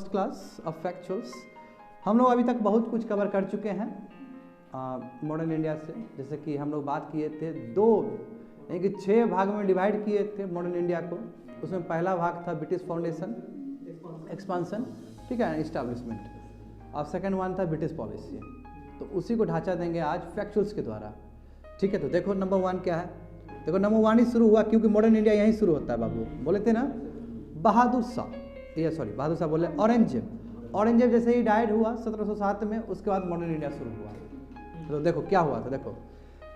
First class of factuals. हम लोग अभी तक बहुत कुछ कवर कर चुके हैं मॉडर्न इंडिया से। जैसे कि हम लोग बात किए थे दो यानी कि 6 भाग में डिवाइड किए थे मॉडर्न इंडिया को। उसमें पहला भाग था ब्रिटिश फाउंडेशन एक्सपांसन, ठीक है, इस्टेब्लिशमेंट, और सेकंड वन था ब्रिटिश पॉलिसी। तो उसी को ढांचा देंगे आज फैक्चुअल्स के द्वारा, ठीक है। तो देखो नंबर 1 क्या है। देखो नंबर 1 ही शुरू हुआ क्योंकि मॉडर्न इंडिया यहीं शुरू होता है बाबू। बोले थे ना बहादुर शाह, बहादुर शाह बोले औरंगजेब। औरंगजेब जैसे ही डाइड हुआ 1707 में, उसके बाद मॉडर्न इंडिया शुरू हुआ। तो देखो क्या हुआ था, देखो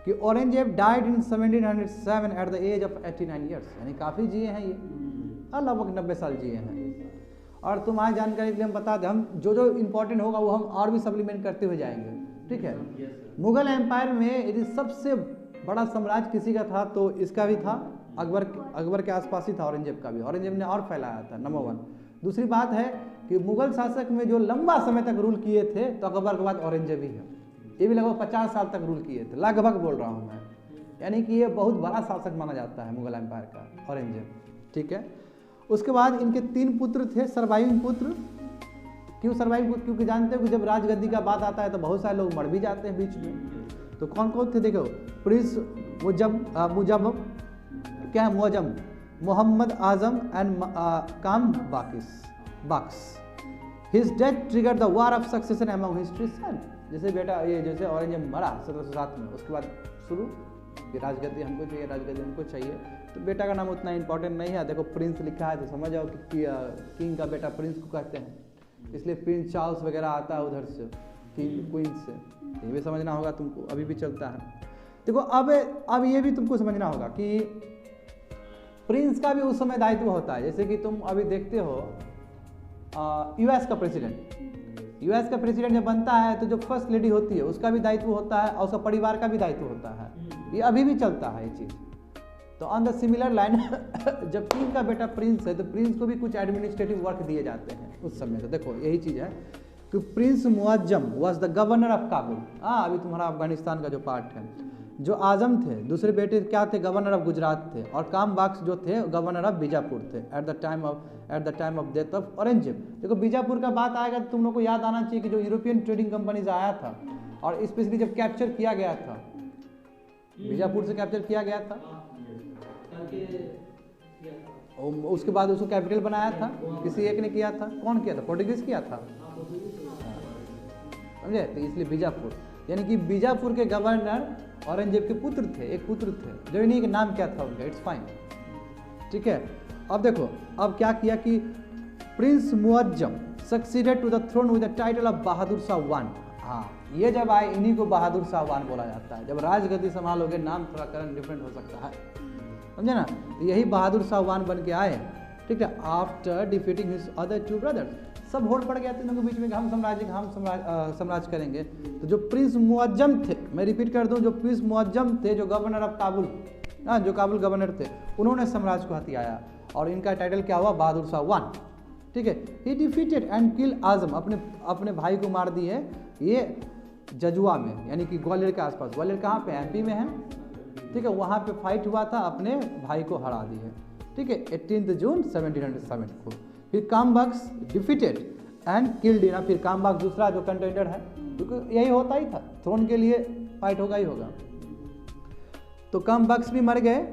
कि Aurangzeb died in 1707 at the age of 89 years, यानी काफ़ी जिए हैं ये, लगभग 90 साल जिए हैं। और तुम्हारी जानकारी के लिए हम बता दें, हम जो जो इम्पोर्टेंट होगा वो हम और भी सप्लीमेंट करते हुए जाएंगे, ठीक है। मुगल एम्पायर में यदि सबसे बड़ा साम्राज्य किसी का था तो इसका भी था, अकबर के आसपास ही था औरंगजेब का भी। औरंगजेब ने और फैलाया था, नंबर 1। दूसरी बात है कि मुगल शासक में जो लंबा समय तक रूल किए थे तो अकबर के बाद औरंगजेब ही है। ये भी लगभग 50 साल तक रूल किए थे, लगभग बोल रहा हूँ मैं, यानी कि ये बहुत बड़ा शासक माना जाता है मुगल एम्पायर का औरंगजेब, ठीक है। उसके बाद इनके 3 पुत्र थे, सर्वाइविंग पुत्र। क्यों सर्वाइविंग पुत्र? क्योंकि जानते हो कि जब राजगद्दी का बात आता है तो बहुत सारे लोग मर भी जाते हैं बीच में। तो कौन कौन थे? देखो, prince Muazzam, Mohammad Azam and Kam Bakhsh. His death triggered the war of succession among his three son. जैसे बेटा ये जैसे औरंगजेब मरा 1707 में, उसके बाद शुरू कि राजगद्दी हमको चाहिए, राजगद्दी हमको चाहिए। तो बेटा का नाम उतना इंपॉर्टेंट नहीं है। देखो प्रिंस लिखा है तो समझ जाओ कि किंग का बेटा प्रिंस को कहते हैं, इसलिए प्रिंस चार्ल्स वगैरह आता है उधर से, किंग क्वीन से। ये भी समझना होगा तुमको, अभी भी चलता है। देखो अब ये भी तुमको समझना होगा कि प्रिंस का भी उस समय दायित्व होता है। जैसे कि तुम अभी देखते हो यूएस का प्रेसिडेंट जब बनता है तो जो फर्स्ट लेडी होती है उसका भी दायित्व होता है और उसका परिवार का भी दायित्व होता है। ये अभी भी चलता है ये चीज़। तो ऑन द सिमिलर लाइन जब किंग का बेटा प्रिंस है तो प्रिंस को भी कुछ एडमिनिस्ट्रेटिव वर्क दिए जाते हैं उस समय। तो देखो यही चीज़ है कि prince Muazzam was the governor of Kabul. अभी तुम्हारा अफगानिस्तान का जो पार्ट है, जो आजम थे, दूसरे बेटे क्या थे? गवर्नर ऑफ गुजरात थे। और काम बाक्स जो थे गवर्नर ऑफ बीजापुर थे at the time of death of Aurangzeb. देखो बीजापुर का बात आएगा तो तुम लोग को याद आना चाहिए कि जो यूरोपियन ट्रेडिंग कंपनीज आया था और स्पेशली जब कैप्चर किया गया था, बीजापुर से कैप्चर किया गया था, उसके बाद उसको कैपिटल बनाया था, किसी एक ने किया था। कौन किया था? पोर्टुगीज किया था, समझे? तो इसलिए बीजापुर, यानी कि बीजापुर के गवर्नर औरंगजेब के पुत्र थे, एक पुत्र थे, जो इन्हीं के नाम क्या था उनका। इट्स फाइन, ठीक है। अब देखो अब क्या किया कि prince Muazzam succeeded to the throne with the title of Bahadur Shah 1। हाँ, ये जब आए इन्हीं को बहादुर शाह 1 बोला जाता है। जब राजगद्दी संभालोगे नाम थोड़ा करंट डिफरेंट हो सकता है, समझे ना। यही बहादुर शाह 1 बन के आए, ठीक है। After defeating his other 2 brothers, सब होड़ पड़ गया था इनके बीच में, हम साम्राज्य करेंगे। तो जो प्रिंस मुअज्जम थे, मैं रिपीट कर दूं, जो प्रिंस मुअज्जम थे, जो गवर्नर ऑफ काबुल, जो काबुल गवर्नर थे, उन्होंने साम्राज्य को हथियाया और इनका टाइटल क्या हुआ? बहादुर शाह 1, ठीक है। ही डिफीटेड एंड किल आजम, अपने भाई को मार दिए ये जजुआ में, यानी कि ग्वालियर के आसपास। ग्वालियर कहाँ पे? एमपी में है, ठीक है। वहाँ पे फाइट हुआ था, अपने भाई को हरा दिए, ठीक है, 18 जून 1707 को। फिर कामबाक्स डिफीटेड एंड किल्ड इन। फिर कामबाक्स दूसरा जो कंटेंडर है, क्योंकि यही होता ही था, थ्रोन के लिए फाइट होगा ही होगा। तो कामबाक्स भी मर गए,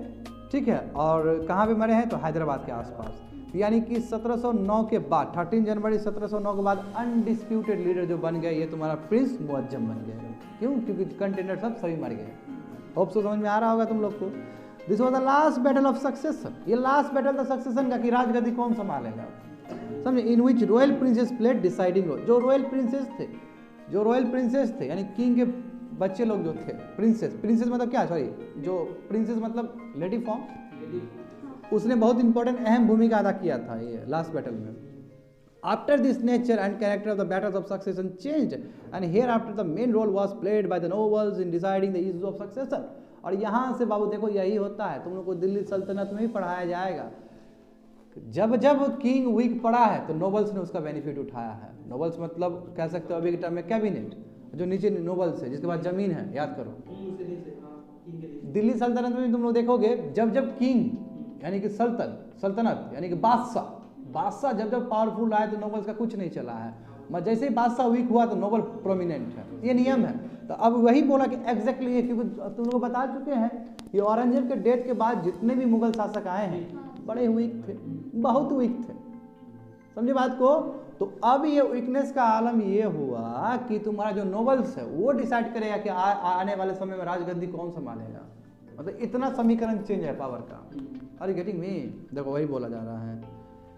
ठीक है। और कहाँ पे मरे हैं? तो हैदराबाद के आसपास। यानी कि 1709 के बाद, 13 जनवरी 1709 के बाद अनडिस्प्यूटेड लीडर जो बन गए, ये तुम्हारा प्रिंस मुअज्जम बन गए। क्यों? क्योंकि कंटेंडर सब सभी मर गए। होप सो समझ में आ रहा होगा तुम लोग को। This was the last battle of succession. ये लास्ट बैटल था सक्सेशन का कि राजगद्दी कौन संभालेगा, समझे। In which royal princes played deciding role. जो रॉयल प्रिंसेस थे यानी किंग के बच्चे लोग जो थे, प्रिंसेस मतलब क्या? सॉरी, जो प्रिंसेस मतलब लेडी फॉर्म, उसने बहुत इंपॉर्टेंट अहम भूमिका अदा किया था ये लास्ट बैटल में। After this nature and character of the battles of succession changed and hereafter the main role was played by the nobles in deciding the issues of succession. और यहाँ से बाबू देखो यही होता है, तुम लोग को दिल्ली सल्तनत में ही पढ़ाया जाएगा। जब जब किंग वीक पड़ा है तो नोबल्स ने उसका बेनिफिट उठाया है। नोबल्स मतलब कह सकते हो अभी के टाइम में कैबिनेट, जो नीचे नोबल्स है, जिसके पास जमीन है, याद करो। दिल्ली सल्तनत में भी तुम लोग देखोगे, जब जब किंग यानी कि सल्तनत यानी कि बादशाह जब जब पावरफुल आए तो नोबल्स का कुछ नहीं चला है, मगर जैसे ही बादशाह वीक हुआ तो नोबल प्रोमिनेंट है, ये नियम है। तो अब वही बोला कि एग्जैक्टली ये, क्योंकि तुम लोग बता चुके हैं कि औरंगजेब के डेथ के बाद जितने भी मुगल शासक आए हैं बड़े वीक थे, बहुत वीक थे, समझे बात को। तो अब ये वीकनेस का आलम ये हुआ कि तुम्हारा जो नोबल्स है वो डिसाइड करेगा कि आने वाले समय में राजगद्दी कौन संभालेगा, मतलब इतना समीकरण चेंज है पावर का। Are you getting me? देखो वही बोला जा रहा है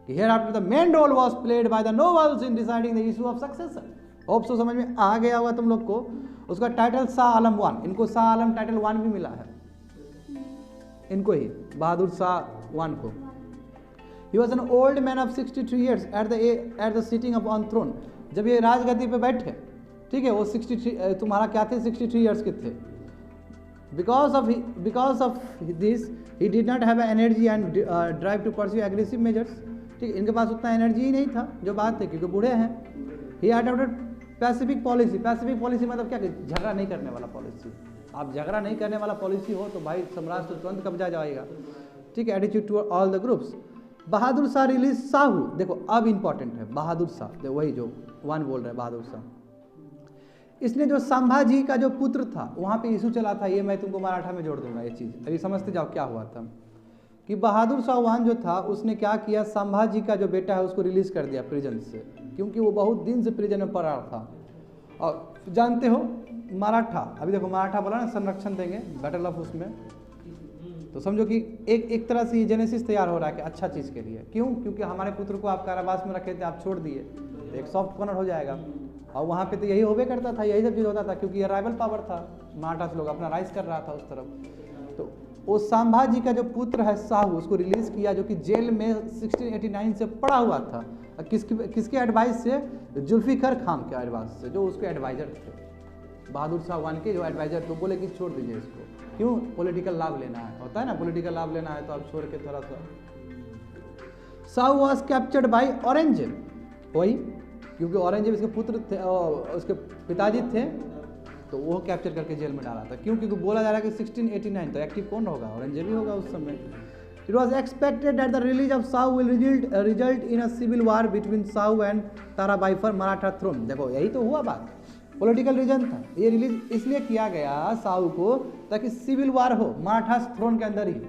कि hereafter the main role was played by the nobles in deciding the issue of successor. Hope so समझ में आ गया होगा तुम लोग को। उसका टाइटल शाह आलम 1, इनको शाह आलम टाइटल 1 भी मिला है, इनको ही बहादुर शाह 1 को। He was an old man of 63 years at the sitting of on throne। जब ये राजगद्दी पे बैठे, ठीक है, वो 63 तुम्हारा क्या थे, 63 years के थे। Because of this he did not have energy and drive to pursue aggressive measures। ठीक, इनके पास उतना एनर्जी ही नहीं था, जो बात है, क्योंकि बूढ़े हैं। He adopted Pacific policy. Pacific policy मतलब क्या, झगड़ा नहीं करने वाला पॉलिसी। आप झगड़ा नहीं करने वाला पॉलिसी हो तो भाई सम्राट तो तुरंत कब्जा जाएगा, ठीक है। Attitude to all the groups. Bahadur Shah release Shahu, देखो अब इंपॉर्टेंट है बहादुर शाह, देखो वही जो 1 बोल रहे हैं बहादुर शाह। इसने जो संभाजी का जो पुत्र था वहाँ पे इशू चला था, ये मैं तुमको मराठा में जोड़ दूंगा ये चीज़, अभी समझते जाओ क्या हुआ था। कि बहादुर शाह 1 जो था उसने क्या किया, संभाजी का जो बेटा है उसको रिलीज कर दिया प्रिजन से, क्योंकि वो बहुत दिन से प्रिजन में पड़ा था। और जानते हो मराठा, अभी देखो मराठा बोला ना संरक्षण देंगे बैटल ऑफ उसमें, तो समझो कि एक तरह से ये जेनेसिस तैयार हो रहा है कि अच्छा चीज़ के लिए। क्यों? क्योंकि हमारे पुत्र को आप कारावास में रखे थे, आप छोड़ दिए तो एक सॉफ्ट कॉर्नर हो जाएगा। और वहाँ पे तो यही होबे करता था, यही सब चीज़ होता था, क्योंकि ये राइवल पावर था, मराठा से लोग अपना राइज कर रहा था उस तरफ। तो वो संभाजी का जो पुत्र है साहू, उसको रिलीज़ किया, जो कि जेल में 1689 से पड़ा हुआ था। किसके एडवाइस से? जुल्फिकार खान के एडवाइस से, जो उसके एडवाइजर थे, बहादुर शाह 1 के जो एडवाइजर, तो बोले कि छोड़ दीजिए इसको। क्यों? पॉलिटिकल लाभ लेना है, होता है ना, पॉलिटिकल लाभ लेना है तो आप छोड़ के थोड़ा सा। Shah was captured by Aurangzeb, वही क्योंकि औरंगजेब इसके पुत्र थे, उसके पिताजी थे, तो वो कैप्चर करके जेल में डाला था। क्यों? क्योंकि बोला जा रहा है कि 1689, तो एक्टिव कौन होगा? औरंगजेब ही होगा उस समय। It was expected that the release of Shahu will result in a civil war between Shahu and Tarabai for Maratha throne. देखो यही तो हुआ बात, पॉलिटिकल रीजन था। ये रिलीज इसलिए किया गया शाहू को ताकि सिविल वार हो मराठा थ्रोन के अंदर ही,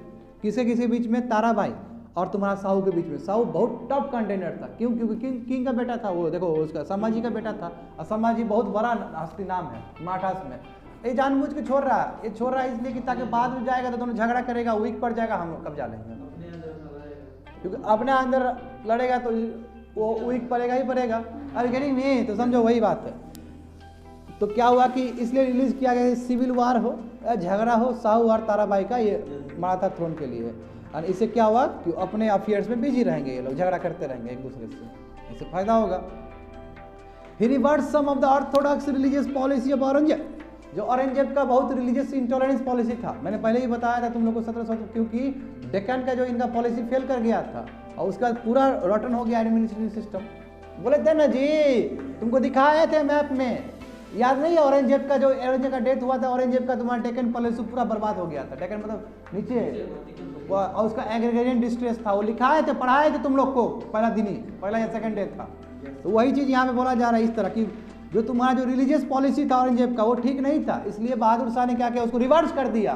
किसके बीच में? ताराबाई और तुम्हारा शाहू के बीच में। शाहू बहुत टॉप कंटेंडर था। क्यों? क्योंकि किंग का बेटा था वो, देखो उसका संभाजी का बेटा था, और संभाजी बहुत बड़ा हस्ती नाम है मराठास में। ये जानबूझ के छोड़ रहा है, ये छोड़ रहा है इसलिए कि ताकि बाद में जाएगा तो दोनों झगड़ा करेगा, वीक पड़ जाएगा, हम कब्जा लेंगे। क्योंकि अपने अंदर लड़ेगा तो वो वीक पड़ेगा ही पड़ेगा। अरे गेटिंग मी? तो समझो वही बात है। तो क्या हुआ कि इसलिए रिलीज किया गया, सिविल वार हो, झगड़ा हो शाहू और ताराबाई का, ये मराठा थ्रोन के लिए। और इससे क्या हुआ कि अपने अफेयर्स में बिजी रहेंगे, ये लोग झगड़ा करते रहेंगे एक दूसरे से, इससे फायदा होगा। He reverse some of the orthodox religious policy of Aurangzeb. जो औरंगजेब का बहुत रिलीजियस इंटॉलरेंस पॉलिसी था, मैंने पहले ही बताया था तुम लोग को 1700, क्योंकि डेक्कन का जो इनका पॉलिसी फेल कर गया था और उसका पूरा रॉटन हो गया एडमिनिस्ट्रेटिव सिस्टम। बोले थे ना जी, तुमको दिखाए थे मैप में, याद नहीं है? औरंगजेब का जो औरंगजेब का डेथ हुआ था, औरंगजेब का तुम्हारा डेक्कन पॉलिसी पूरा बर्बाद हो गया था। डेक्कन मतलब नीचे, और उसका एग्रीगेरियन डिस्ट्रेस था, वो लिखाए थे, पढ़ाए थे तुम लोग को पहला दिन ही, पहला या सेकंड डे था। तो वही चीज़ यहाँ पे बोला जा रहा है इस तरह की, जो तुम्हारा जो रिलीजियस पॉलिसी था औरंगजेब का वो ठीक नहीं था, इसलिए बहादुर शाह ने क्या किया, उसको रिवर्स कर दिया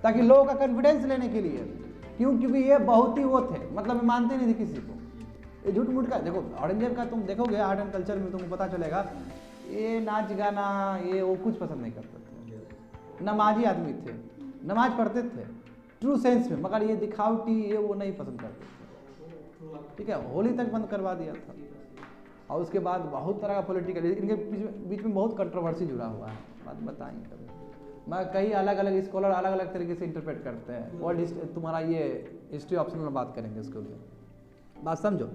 ताकि लोगों का कॉन्फिडेंस लेने के लिए। क्यों? क्योंकि ये बहुत ही वो थे, मतलब मानते नहीं थे किसी को, ये झूठ मूठ का। देखो औरंगजेब का तुम देखोगे आर्ट एंड कल्चर में तुमको पता चलेगा, ये नाच गाना ये वो कुछ पसंद नहीं करते थे, नमाजी आदमी थे, नमाज पढ़ते थे ट्रू सेंस में, मगर ये दिखावटी ये वो नहीं पसंद करते थे। ठीक है, होली तक बंद करवा दिया था। और उसके बाद बहुत तरह का पॉलिटिकल, इनके बीच में बहुत कंट्रोवर्सी जुड़ा हुआ है, बात बताएंगे कभी। मैं कई अलग अलग स्कॉलर अलग अलग तरीके से इंटरप्रेट करते हैं, वर्ल्ड तुम्हारा ये हिस्ट्री ऑप्शन में बात करेंगे इसके लिए, बात समझो।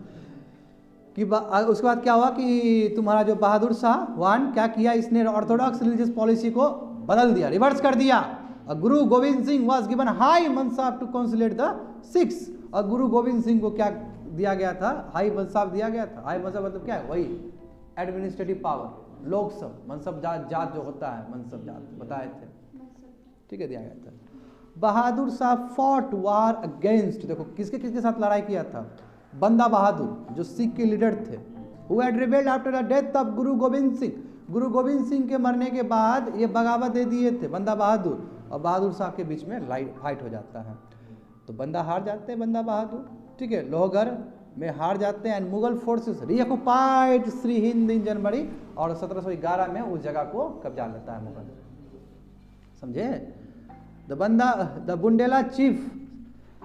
कि उसके बाद क्या हुआ कि तुम्हारा जो बहादुर शाह 1 क्या किया, इसने ऑर्थोडॉक्स रिलीजियस पॉलिसी को बदल दिया, रिवर्स कर दिया। और Guru Gobind Singh was given high mansab to consolidate the Sikhs. और गुरु गोविंद सिंह को क्या दिया गया था? हाई मनसाब दिया गया था। हाई मनसाब मतलब क्या है? वही एडमिनिस्ट्रेटिव पावर, लोक सब, मनसब जात जो होता है, मनसब जात बताए थे, ठीक है, दिया गया था। बहादुर शाह फॉट वार अगेंस्ट, देखो किसके किसके साथ लड़ाई किया था? बंदा बहादुर जो सिख के लीडर थे, who had rebelled after the death of गुरु गोविंद सिंह, गुरु गोविंद सिंह के मरने के बाद ये बगावत दे दिए थे बंदा बहादुर और बहादुर शाह के बीच में फाइट हो जाता है। तो बंदा हार जाते हैं बंदा बहादुर, ठीक है, लोहगढ़ में हार जाते हैं and Mughal forces reoccupied Sirhind in January, और 1711 में उस जगह को कब्जा लेता है मुगल, समझे। The Bundela chief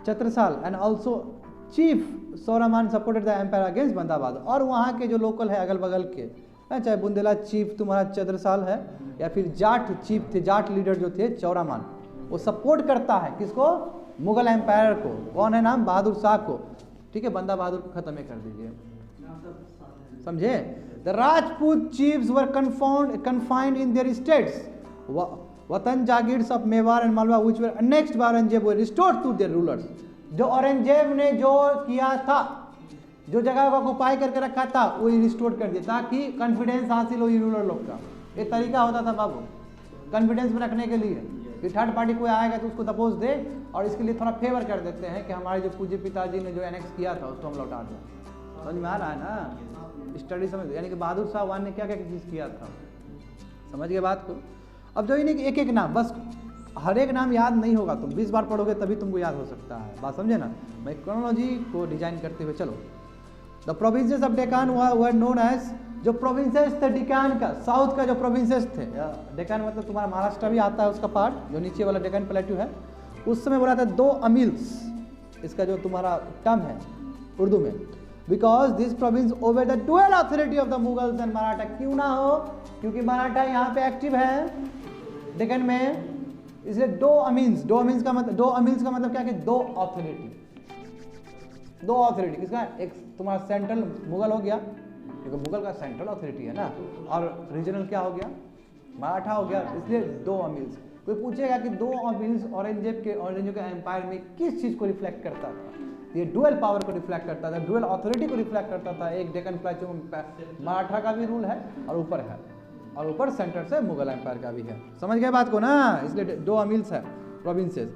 Chhatrasal and also chief Sauraman supported the empire against Banda Bahadur, और वहाँ के जो लोकल है अगल बगल के, चाहे बुंदेला चीफ तुम्हारा छत्रसाल है या फिर जाट चीफ थे, जाट लीडर जो थे चौरामान, वो सपोर्ट करता है किसको, मुगल एम्पायर को, कौन है नाम, बहादुर शाह को, ठीक है, बंदा बहादुर को खत्म कर दीजिए, समझे। The Rajput chiefs were confined in their states, watan jagirs of Mewar and Malwa which were annexed by Aurangzeb were restored to their rulers. जो औरंगजेब ने जो किया था, जो जगह को ऑक्युपाई करके रखा था, वो रिस्टोर कर दिया ताकि कॉन्फिडेंस हासिल हो रूलर लोग का। एक तरीका होता था बाबू कॉन्फिडेंस में रखने के लिए कि थर्ड पार्टी कोई आएगा तो उसको दबोच दे, और इसके लिए थोड़ा फेवर कर देते हैं कि हमारे जो पूज्य पिताजी ने जो एनेक्स किया था उसको हम लौटा दें। समझ में आ रहा है ना, स्टडी समझ, यानी कि बहादुर शाह वान ने क्या क्या चीज़ किया था, समझ गए बात को। अब जो इन्हें एक एक नाम, बस हर एक नाम याद नहीं होगा, तुम 20 बार पढ़ोगे तभी तुमको याद हो सकता है, बात समझे ना। मैं क्रोनोलॉजी को डिजाइन करते हुए चलो। The provinces of Deccan were known as, जो प्रोविंसेस थे डेकान का, साउथ का जो प्रोविंसेस थे, डेकान मतलब तुम्हारा महाराष्ट्र भी आता है उसका पार्ट, जो नीचे वाला डेकान प्लेट्यू है, उस समय बोला था 2 अमील्स, इसका जो तुम्हारा टर्म है उर्दू में, because this province over the dual authority of the Mughals and Maratha. क्यों ना हो, क्योंकि मराठा यहाँ पे एक्टिव है डेक्कन में, इसलिए 2 अमील्स, 2 अमील्स का मतलब क्या कि 2 अथॉरिटी, 2 अथॉरिटी किसका, एक तुम्हारा सेंट्रल मुगल हो गया, क्योंकि मुगल का सेंट्रल अथॉरिटी है ना, और रीजनल क्या हो गया, मराठा हो गया, इसलिए 2 अमील्स। कोई पूछेगा कि 2 अमील्स औरंगजेब के एम्पायर में किस चीज़ को रिफ्लेक्ट करता था, ये डुअल पावर को रिफ्लेक्ट करता था, डुअल अथॉरिटी को रिफ्लेक्ट करता था। एक डेक्कन प्लेट्यू मराठा का भी रूल है और ऊपर है, और ऊपर सेंटर से मुगल एम्पायर का भी है, समझ गए बात को ना, इसलिए 2 अमील्स है provinces.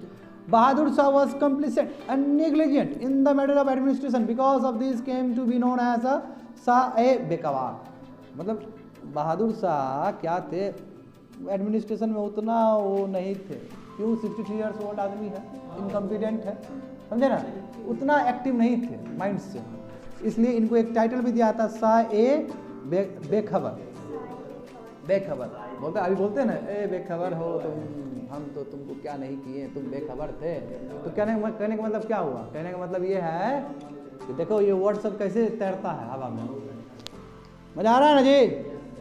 Bahadur Shah was complicit and negligent in the matter of administration, because of this came to be known as a शाह-ए-बेकवार। मतलब बहादुर शाह क्या थे, एडमिनिस्ट्रेशन में उतना वो नहीं थे, क्यों, 63 ईयर्स ओल्ड आदमी है, इनकम्पिटेंट है, समझे ना, उतना एक्टिव नहीं थे माइंड से, इसलिए इनको एक टाइटल भी दिया था शाह-ए-बेखबर, बेखबर बोलते, अभी बोलते हैं ना, ए बेखबर हो तुम, हम तो तुमको क्या नहीं किए, तुम बेखबर थे। तो कहने का मतलब क्या हुआ, कहने का मतलब ये है कि देखो ये वर्ड सब कैसे तैरता है हवा में, मजा आ रहा है ना जी।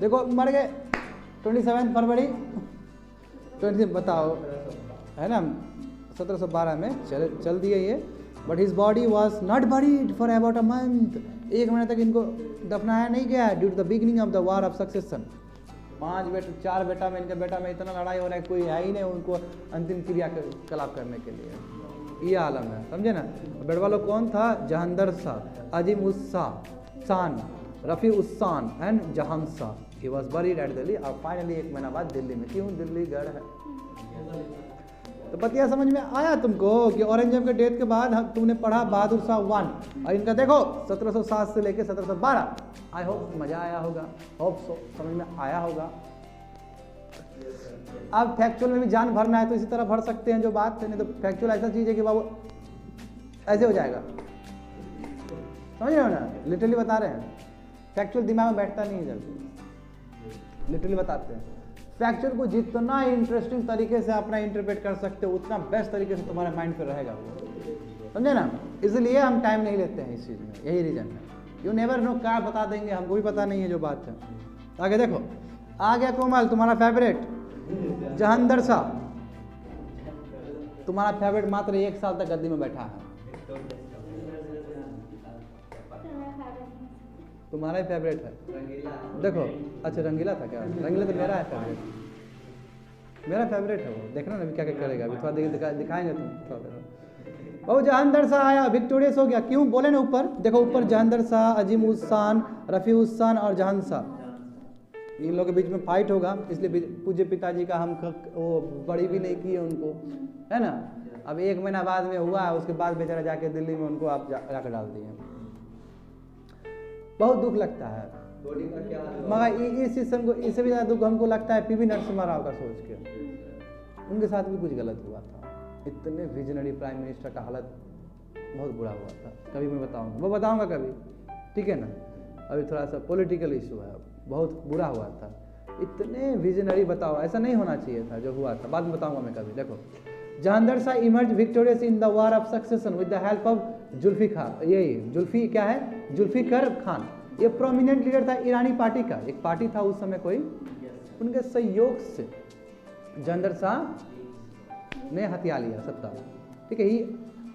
देखो मर गए 27 फरवरी 20, बताओ है ना, 1712 में चल दिए ये, but his body was not buried for about a month, 1 महीने तक इनको दफनाया नहीं गया, due to the beginning of the war of succession. 4 बेटा में, इनके बेटा में इतना लड़ाई हो रहा है, कोई है ही नहीं उनको अंतिम क्रियाकलाप करने के लिए, ये आलम है, समझे ना। बेटवा लोग कौन था, जहांदर शाह, अजीम उस शान, Rafi Usshan and Jahan Shah. He was buried at Delhi, और फाइनली 1 महीना बाद दिल्ली में, क्यों, दिल्ली गढ़ है। तो बतिया समझ में आया तुमको कि औरंगजेब के डेथ के बाद तुमने पढ़ा बहादुर शाह 1, और इनका देखो 1707 से लेके 1712। आई होप मजा आया होगा, होप सो, समझ में आया होगा। अब फैक्चुअल में भी जान भरना है तो इसी तरह भर सकते हैं जो बात है, नहीं तो फैक्चुअल ऐसा चीज़ है कि बाबू ऐसे हो जाएगा, समझ रहे हो ना, लिटरली बता रहे हैं, फैक्चुअल दिमाग में बैठता नहीं है जल्दी, लिटरली बताते हैं। फैक्चुअल को जितना इंटरेस्टिंग तरीके से अपना इंटरप्रेट कर सकते हो उतना बेस्ट तरीके से तुम्हारे माइंड पे रहेगा वो, समझे ना, इसलिए हम टाइम नहीं लेते हैं इस चीज़ में, यही रीज़न है। यू नेवर नो, क्या बता देंगे, हमको भी पता नहीं है जो बात है। आगे देखो, आ गया कोमल तुम्हारा फेवरेट जहांदर शाह, तुम्हारा फेवरेट मात्र 1 साल तक गद्दी में बैठा है, तुम्हारा ही फेवरेट है। देखो अच्छा रंगीला था क्या, रंगीला तो मेरा है फेवरेट, मेरा फेवरेट है वो, देखना ना अभी क्या क्या करेगा, अभी थोड़ा दिखाएंगे तुम थोड़ा देर। वो जहांदर शाह आया, विक्टोरियस हो गया, क्यों बोले ना ऊपर, देखो ऊपर जहांदर शाह, अजीम उस शान, रफ़ी उस शान और जहां शाह, इन लोगों के बीच में फाइट होगा, इसलिए पूज्य पिताजी का हम वो बड़ी भी नहीं किए उनको, है ना। अब 1 महीना बाद में हुआ, उसके बाद बेचारा जाके दिल्ली में उनको आप जाकर डाल दिए, बहुत दुख लगता है। बॉडी का क्या हाल मगर इस सिस्टम को, इससे भी ज़्यादा दुख हमको लगता है पीवी नरसिम्हा राव का सोच के। उनके साथ भी कुछ गलत हुआ था। इतने विजनरी प्राइम मिनिस्टर का हालत बहुत बुरा हुआ था। कभी मैं बताऊंगा, वो बताऊंगा कभी, ठीक है ना। अभी थोड़ा सा पॉलिटिकल इशू है, बहुत बुरा हुआ था। इतने विजनरी, बताओ, ऐसा नहीं होना चाहिए था जो हुआ था। बाद में बताऊंगा मैं कभी। देखो, Jahangir Shah emerge victorious in the war of succession with the help of Zulfiqar. यही जुल्फी क्या है, जुल्फिकार खान। ये प्रोमिनेंट लीडर था ईरानी पार्टी का, एक पार्टी था उस समय कोई। उनके सहयोग से जहांगीर शाह ने हथिया लिया सत्ता, ठीक है। He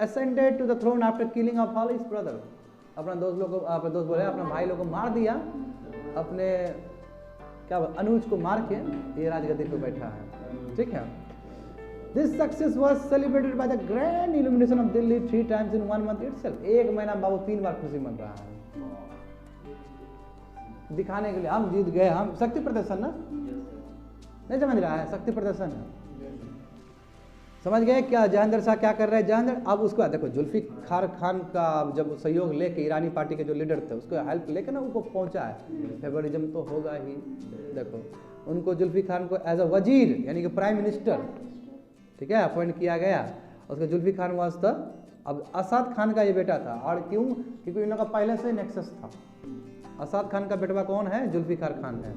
ascended to the throne after killing of all his brother. अपना दोस्त लोग को, अपने दोस्त बोले अपना भाई लोग को मार दिया, अपने क्या अनुज को मार के ये राजगद्दी पे बैठा है, ठीक है। This success was celebrated by the grand illumination of Delhi 3 times in 1 month itself। एक महीना बाबू 3 बार खुशी मन रहा है, दिखाने के लिए हम जीत गए। हम शक्ति प्रदर्शन ना, नहीं समझ रहा है, शक्ति प्रदर्शन है। समझ गए क्या जहांगीर शाह क्या कर रहे हैं। जहांगीर अब उसको बाद देखो, जुल्फिकार खान का जब सहयोग लेके ईरानी पार्टी के जो लीडर थे उसको हेल्प लेके ना ऊपर पहुंचा है। फेवरिज्म तो होगा ही। देखो, उनको जुल्फिकार खान को एज अ वजीर यानी कि प्राइम मिनिस्टर, ठीक है, अपॉइंट किया गया। उसका जुल्फिकार खान वाज था, अब असाद खान का ये बेटा था। और क्यों, क्योंकि इन लोगों का पहले से नेक्सस था। असाद खान का बेटवा कौन है, जुल्फिकार खान है।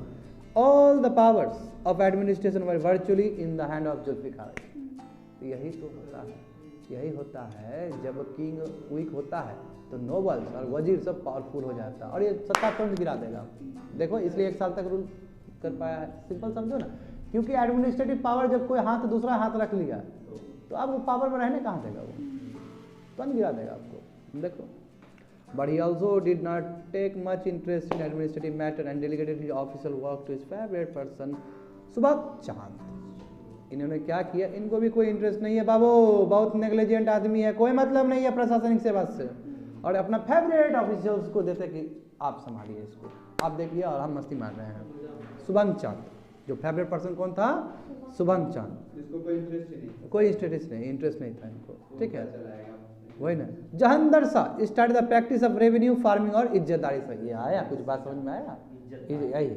All the powers of administration were virtually in the hand of Zulfiqar. यही तो होता है, यही होता है जब किंग वीक होता है तो नोबल्स और वजीर सब पावरफुल हो जाता है और ये सत्ता तुरंत गिरा देगा। देखो, इसलिए 1 साल तक रूल कर पाया है। सिंपल समझो ना, क्योंकि एडमिनिस्ट्रेटिव पावर जब कोई हाथ दूसरा हाथ रख लिया तो अब वो पावर में रहने कहाँ देगा, वो तुरंत गिरा देगा आपको। देखो, but he also did not take much interest in administrative matter and delegated his official work to his favorite person Subhash चांद। इन्होंने क्या किया, इनको भी कोई इंटरेस्ट नहीं है बाबू, बहुत नेग्लिजेंट आदमी है, कोई मतलब नहीं है प्रशासनिक सेवा से, और अपना फेवरेट ऑफिशियल्स को देते कि आप संभालिए इसको, आप देखिए और हम मस्ती मार रहे हैं। सुभाष चांद जो फेवरेट पर्सन कौन था, सुभाष चांद। इसको कोई इंटरेस्ट नहीं, कोई इंटरेस्ट नहीं था इनको, ठीक है, वही ना। Jahangir Shah start the practice of revenue farming और इज्जतदारी से। ये आया, कुछ बात समझ में आया, यही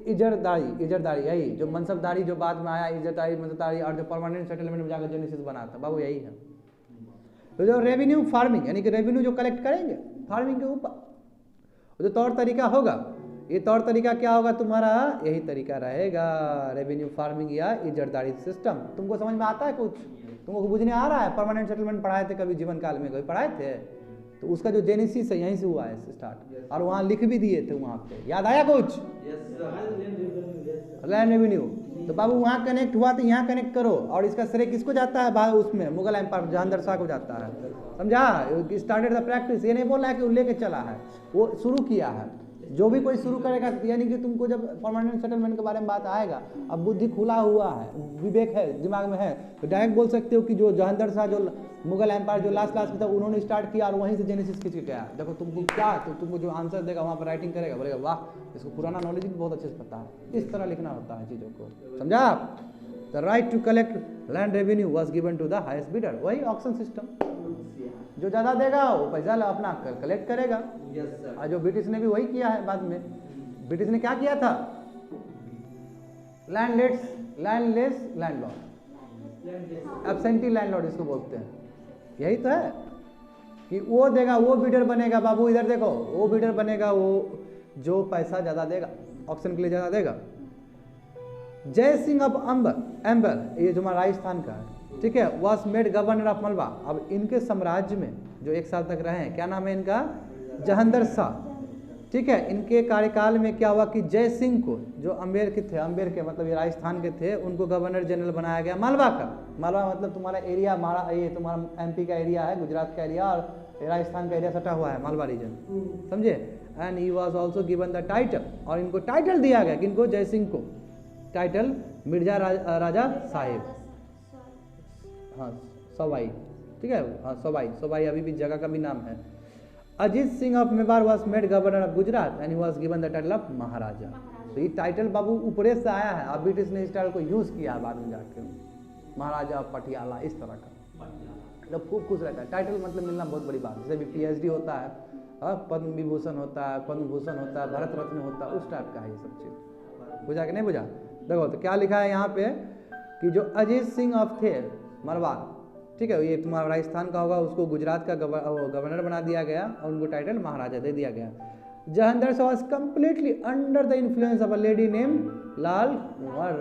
इजरदारी, यही जो मनसबदारी जो बाद में आया, इज्जतदारी मनसबदारी, और जो परमानेंट सेटलमेंट में जाकर जेनेसिस बना था बाबू, यही है। तो जो रेवेन्यू फार्मिंग यानी कि रेवेन्यू जो कलेक्ट करेंगे फार्मिंग के ऊपर, जो तौर तरीका होगा, ये तौर तरीका क्या होगा तुम्हारा, यही तरीका रहेगा रेवेन्यू फार्मिंग या इजरदारी सिस्टम। तुमको समझ में आता है कुछ, तुमको बुझने आ रहा है। परमानेंट सेटलमेंट पढ़ाए थे कभी जीवन काल में, कभी पढ़ाए थे, तो उसका जो जेनेसिस है यहीं से हुआ है स्टार्ट, और वहाँ लिख भी दिए थे, वहाँ पे याद आया कुछ, लैंड रेवेन्यू। तो बाबू वहाँ कनेक्ट हुआ तो यहाँ कनेक्ट करो, और इसका श्रेय किसको जाता है, उसमें मुगल एम्पायर जहांगीर शाह को जाता है, समझा। स्टार्टेड द प्रैक्टिस, ये नहीं बोला है कि वो लेके चला है, वो शुरू किया है। जो भी कोई शुरू करेगा, यानी कि तुमको जब परमानेंट सेटलमेंट के बारे में बात आएगा, अब बुद्धि खुला हुआ है, विवेक है, दिमाग में है, तो डायरेक्ट बोल सकते हो कि जो जहांगीर शाह जो मुगल एम्पायर जो लास्ट में था, उन्होंने स्टार्ट किया और वहीं से जेनेसिस खींच के गया। देखो तुमको क्या, तो तुमको जो आंसर देगा वहाँ पर राइटिंग करेगा, बोलेगा वाह, इसको पुराना नॉलेज भी बहुत अच्छे से पता है। इस तरह लिखना होता है चीज़ों को, समझा। The right to collect land revenue was given to the highest bidder, वही ऑक्शन सिस्टम, जो ज़्यादा देगा वो पैसा अपना कलेक्ट करेगा। और जो ब्रिटिश ने भी वही किया है बाद में। ब्रिटिश ने क्या किया था, लैंडलेस लैंडलॉर्ड, एब्सेंटी लैंडलॉर्ड इसको बोलते हैं। यही तो है कि वो देगा, वो बिडर बनेगा बाबू, इधर देखो, वो बिडर बनेगा, वो जो पैसा ज़्यादा देगा, ऑप्शन के लिए ज़्यादा देगा। जय सिंह ऑफ एम्बर, ये जो हमारा राजस्थान का है, ठीक है, वॉज मेड गवर्नर ऑफ मलबा। अब इनके साम्राज्य में जो 1 साल तक रहे हैं, क्या नाम है इनका, जहांगीर शाह, ठीक है। इनके कार्यकाल में क्या हुआ कि जय सिंह को, जो अम्बेर के थे, अम्बेर के मतलब ये राजस्थान के थे, उनको गवर्नर जनरल बनाया गया मालवा का। मालवा मतलब तुम्हारा एरिया, ये तुम्हारा एमपी का एरिया है, गुजरात का एरिया, और राजस्थान का एरिया सटा हुआ है, मालवा रीजन, समझे। And he was also given the title, और इनको टाइटल दिया गया, किनको, जय सिंह को टाइटल मिर्जा राजा साहिब, हाँ सवाई, ठीक है, हाँ सवाई अभी भी जगह का भी नाम है। Ajit Singh of Mewar was made governor of Gujarat and he was given the title of Maharaja. तो ये टाइटल बाबू ऊपरे से आया है, अब ब्रिटिश ने इस टाइटल को यूज किया है बाद में जाके, महाराजा पटियाला, इस तरह का। मतलब खूब खुश रहता है, टाइटल मतलब मिलना बहुत बड़ी बात है। जैसे भी PhD होता है पद्म विभूषण होता है, पद्म भूषण होता है, भारत रत्न होता है, उस टाइप का है ये सब चीज़। बुझा कि नहीं बुझा? देखो तो क्या लिखा है यहाँ पे कि जो अजीत सिंह ऑफ थे मरवार, ठीक है, ये तुम्हारा राजस्थान का होगा, उसको गुजरात का गवर्नर बना दिया गया और उनको टाइटल महाराजा दे दिया गया। Jahangir was completely under the influence of a lady name Lal Kunwar.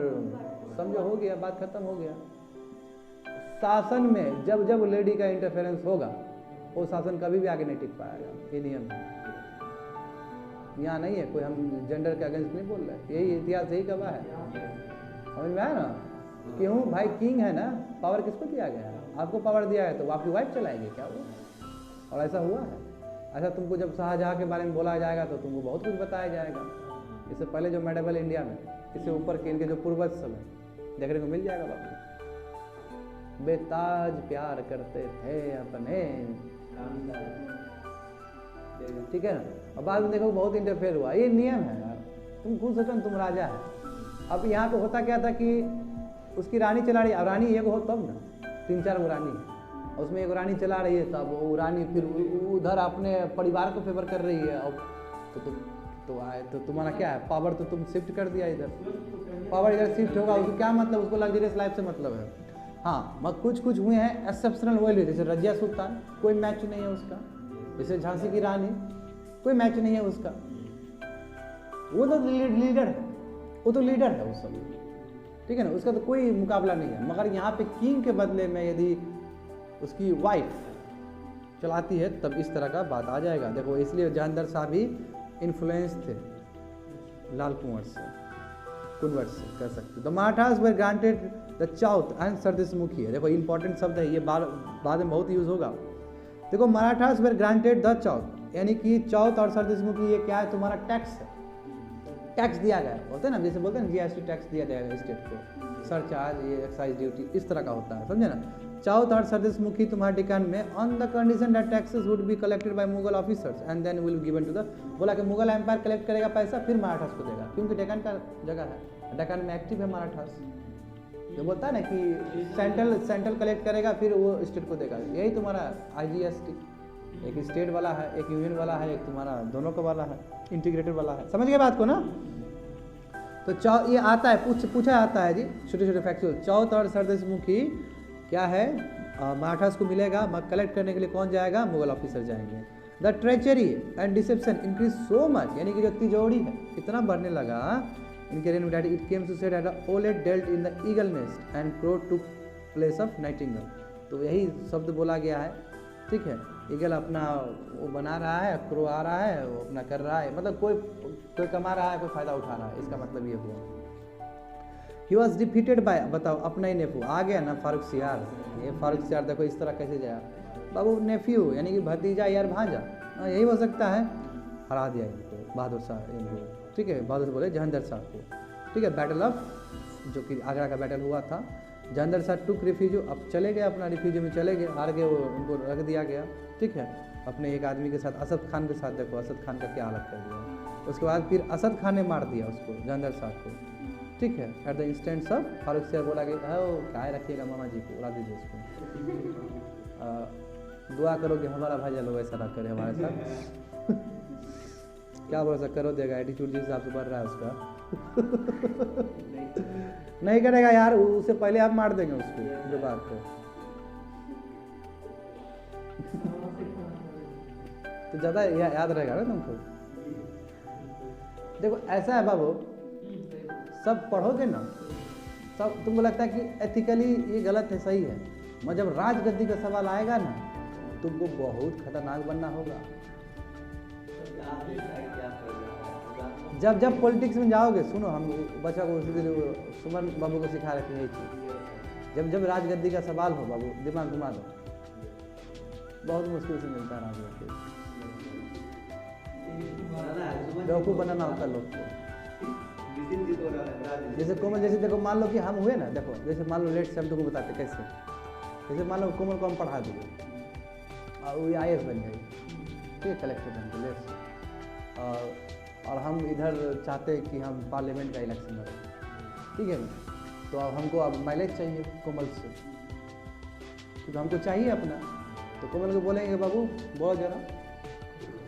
समझो, हो गया, बात खत्म हो गया। शासन में जब जब लेडी का इंटरफेरेंस होगा वो शासन कभी भी आगे नहीं टिक पाएगा, ये नियम है। यहाँ नहीं है कोई, हम जेंडर के अगेंस्ट नहीं बोल रहे, यही इतिहास यही गवाह है। समझ में आया ना? क्यों भाई, किंग है ना, पावर किसको दिया गया है? आपको पावर दिया है तो आपकी वाइफ चलाएंगे क्या वो? और ऐसा हुआ है। ऐसा तुमको जब शाहजहाँ के बारे में बोला जाएगा तो तुमको बहुत कुछ बताया जाएगा। इससे पहले जो मेडिवल इंडिया में, इससे ऊपर के इनके जो पूर्वज सब हैं देखने को मिल जाएगा बाबू। बेताज प्यार करते थे अपने, ठीक है ना। और बाद में देखो बहुत इंटरफेयर हुआ, ये नियम है यार। तुम खुद सोचो, तुम राजा है। अब यहाँ पे होता क्या था कि उसकी रानी चला रही, अब रानी एक हो तब ना, 3-4 गो रानी है, उसमें एक रानी चला रही है, तब वो रानी फिर उधर अपने परिवार को फेवर कर रही है। अब तो तुम्हारा क्या है, पावर तो तुम शिफ्ट कर दिया इधर, पावर इधर शिफ्ट होगा, उसको क्या मतलब, उसको लग्जरियस लाइफ से मतलब है। हाँ, मगर कुछ हुए हैं एक्सेप्शनल हुए, जैसे रजिया सुल्तान, कोई मैच नहीं है उसका। जैसे झांसी की रानी, कोई मैच नहीं है उसका। वो तो लीडर है, वो तो लीडर है उस समय, ठीक है ना, उसका तो कोई मुकाबला नहीं है। मगर यहाँ पे किंग के बदले में यदि उसकी वाइफ चलाती है तब इस तरह का बात आ जाएगा। देखो, इसलिए जहांगीर शाह भी इन्फ्लुएंस थे लाल कुंवर से, कह सकते। The Marathas were granted the chauth and sardeshmukhi है। देखो इंपॉर्टेंट शब्द है ये, बाद में बहुत यूज होगा। देखो, मराठास वर ग्रांटेड द चाउथ, यानी कि चाउथ और सरदेशमुखी ये क्या है, तुम्हारा टैक्स है, टैक्स दिया गया होता है ना, जैसे बोलते हैं जीएसटी टैक्स दिया जाएगा स्टेट को, सरचार्ज, ये एक्साइज ड्यूटी, इस तरह का होता है, समझे ना। चाउथ और सरदेशमुखी तुम्हारे डिकान में on the condition that taxes would be collected by Mughal officers and then will given to the, बोला कि मुगल एम्पायर कलेक्ट करेगा पैसा, फिर मराठास को देगा, क्योंकि डेक्कन का जगह है, डेक्कन में एक्टिव है मराठास। जो बोलता है ना कि सेंट्रल कलेक्ट करेगा फिर वो स्टेट को देगा, यही तुम्हारा IGST, एक स्टेट वाला है, एक यूनियन वाला है, एक तुम्हारा दोनों का वाला है, इंटीग्रेटेड वाला है। समझ गए बात को ना? तो ये आता है, पूछा आता है जी, छोटे छोटे फैक्चुअल। चाउथ और सरदेशमुखी क्या है, मराठास को मिलेगा, मगर कलेक्ट करने के लिए कौन जाएगा, मुगल ऑफिसर जाएंगे। The treachery and deception increase so much, यानी कि जो तिजोरी है इतना बढ़ने लगा इनके रेन में, it comes to say that owlet dwelt in the eagle nest and crow to place of nightingale. तो यही शब्द बोला गया है, ठीक है। ईगल अपना वो बना रहा है, क्रो आ रहा है, वो अपना कर रहा है, मतलब कोई कमा रहा है, कोई फायदा उठा रहा है, इसका मतलब ये हुआ। ही वॉज डिफीटेड बाय, बताओ, अपना ही नेफ्यू आ गया ना, फारूक सियार। ये फारूक सियार देखो इस तरह कैसे जाया, बाबू नेफ्यू यानी कि भतीजा यार भांजा, यही हो सकता है, हरा दिया इनको बहादुर शाह इनको, ठीक है, बहादुर बोले जहांगीर शाह को, ठीक है। बैटल ऑफ, जो कि आगरा का बैटल हुआ था, जहांगीर शाह टुक रिफ्यूजो, अब चले गए अपना रिफ्यूजो में चले गए, हार गए, वो उनको रख दिया गया, ठीक है, अपने एक आदमी के साथ, असद खान के साथ। देखो असद खान का क्या हालत कर दिया। उसके बाद फिर असद खान ने मार दिया उसको, जहांगीर शाह को, ठीक है, at the instance of Farrukh सियार। बोला कि क्या रखिएगा मामा जी को, उड़ा दीजिए उसको, दुआ करो कि हमारा भाई लोग ऐसा ना करे हमारे साथ। क्या भरोसा, करो देगा, एटीट्यूड जिस हिसाब से बढ़ रहा है उसका। नहीं करेगा यार, उससे पहले आप मार देंगे उसको, जो बात है। तो ज़्यादा याद रहेगा ना तुमको। देखो ऐसा है बाबू, सब पढ़ोगे ना, सब तुमको लगता है कि एथिकली ये गलत है, सही है, मगर जब राजगद्दी का सवाल आएगा ना, तुमको बहुत खतरनाक बनना होगा। जब पॉलिटिक्स में जाओगे, सुनो, हम बच्चा को उसी दिन सुमन बाबू को सिखा रहे थे यही चीज़, जब राजगद्दी का सवाल हो बाबू, दिमाग घुमा दो, बहुत मुश्किल से मिलता है राजगद्दी, बेवकूफ़ बनाना होता लोग को। जैसे कोमल, जैसे देखो मान लो कि हम हुए ना, देखो जैसे मान लो लेट से हम तुमको बताते कैसे, जैसे मान लो कोमल को हम पढ़ा दिए और वो IAS बन गई, ठीक है, कलेक्टर बन गए लेट से, और हम इधर चाहते कि हम पार्लियामेंट का इलेक्शन लड़ें, ठीक है ना, तो अब हमको अब माइलेज चाहिए कोमल से, क्योंकि हमको चाहिए अपना, तो कोमल को बोलेंगे बाबू बहुत जरा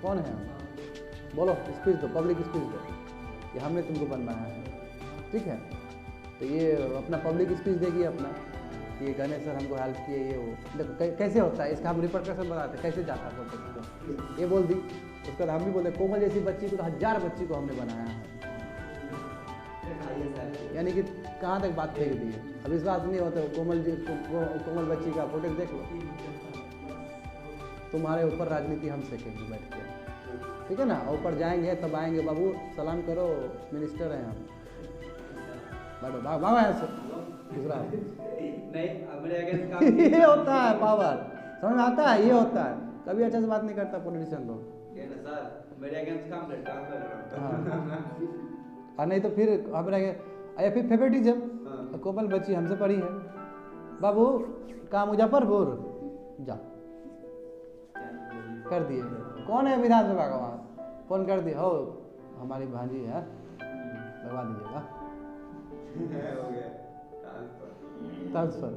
कौन है हम? बोलो, स्पीच दो, पब्लिक स्पीच दो कि हमने तुमको बनवाया है, ठीक है। तो ये अपना पब्लिक स्पीच देगी अपना, ये गणेश सर हमको हेल्प किए, ये वो। देखो कैसे होता है इसका, हम रिपरकशन बताते हैं कैसे जाता है प्रोटेक्ट। ये बोल दी, उसके बाद हम भी बोले कोमल जैसी बच्ची को तो 1000 बच्ची को हमने बनाया है, यानी कि कहाँ तक बात फेंक दी है। अब विश्वास नहीं होता, कोमल बच्ची का प्रोटेक्ट देख लो, तुम्हारे ऊपर राजनीति हम सेकेंगे बैठ के, ठीक है ना। ऊपर जाएंगे तब आएंगे, बाबू सलाम करो, मिनिस्टर हैं हम, बैठो, भागो यहाँ से। दूसरा नहीं, मेरे अगेंस्ट काम ये होता है पावर, समझ में आता है, ये होता है। कभी अच्छे से बात नहीं करता पॉलिटिशियन लोग, ये ना सर, मेरे अगेंस्ट काम कर ट्रांसफर करो। हाँ। और नहीं तो फिर हमारे या फिर फेवरेटिज्म, कोमल बच्ची हमसे पढ़ी है, बाबू कहाँ मुजफ्फरपुर जा कर दिए। कौन है विधानसभा का वहाँ, फोन कर दिए, हो हमारी भांजी है, लगवा दीजिएगा हो गया ट्रांसफर।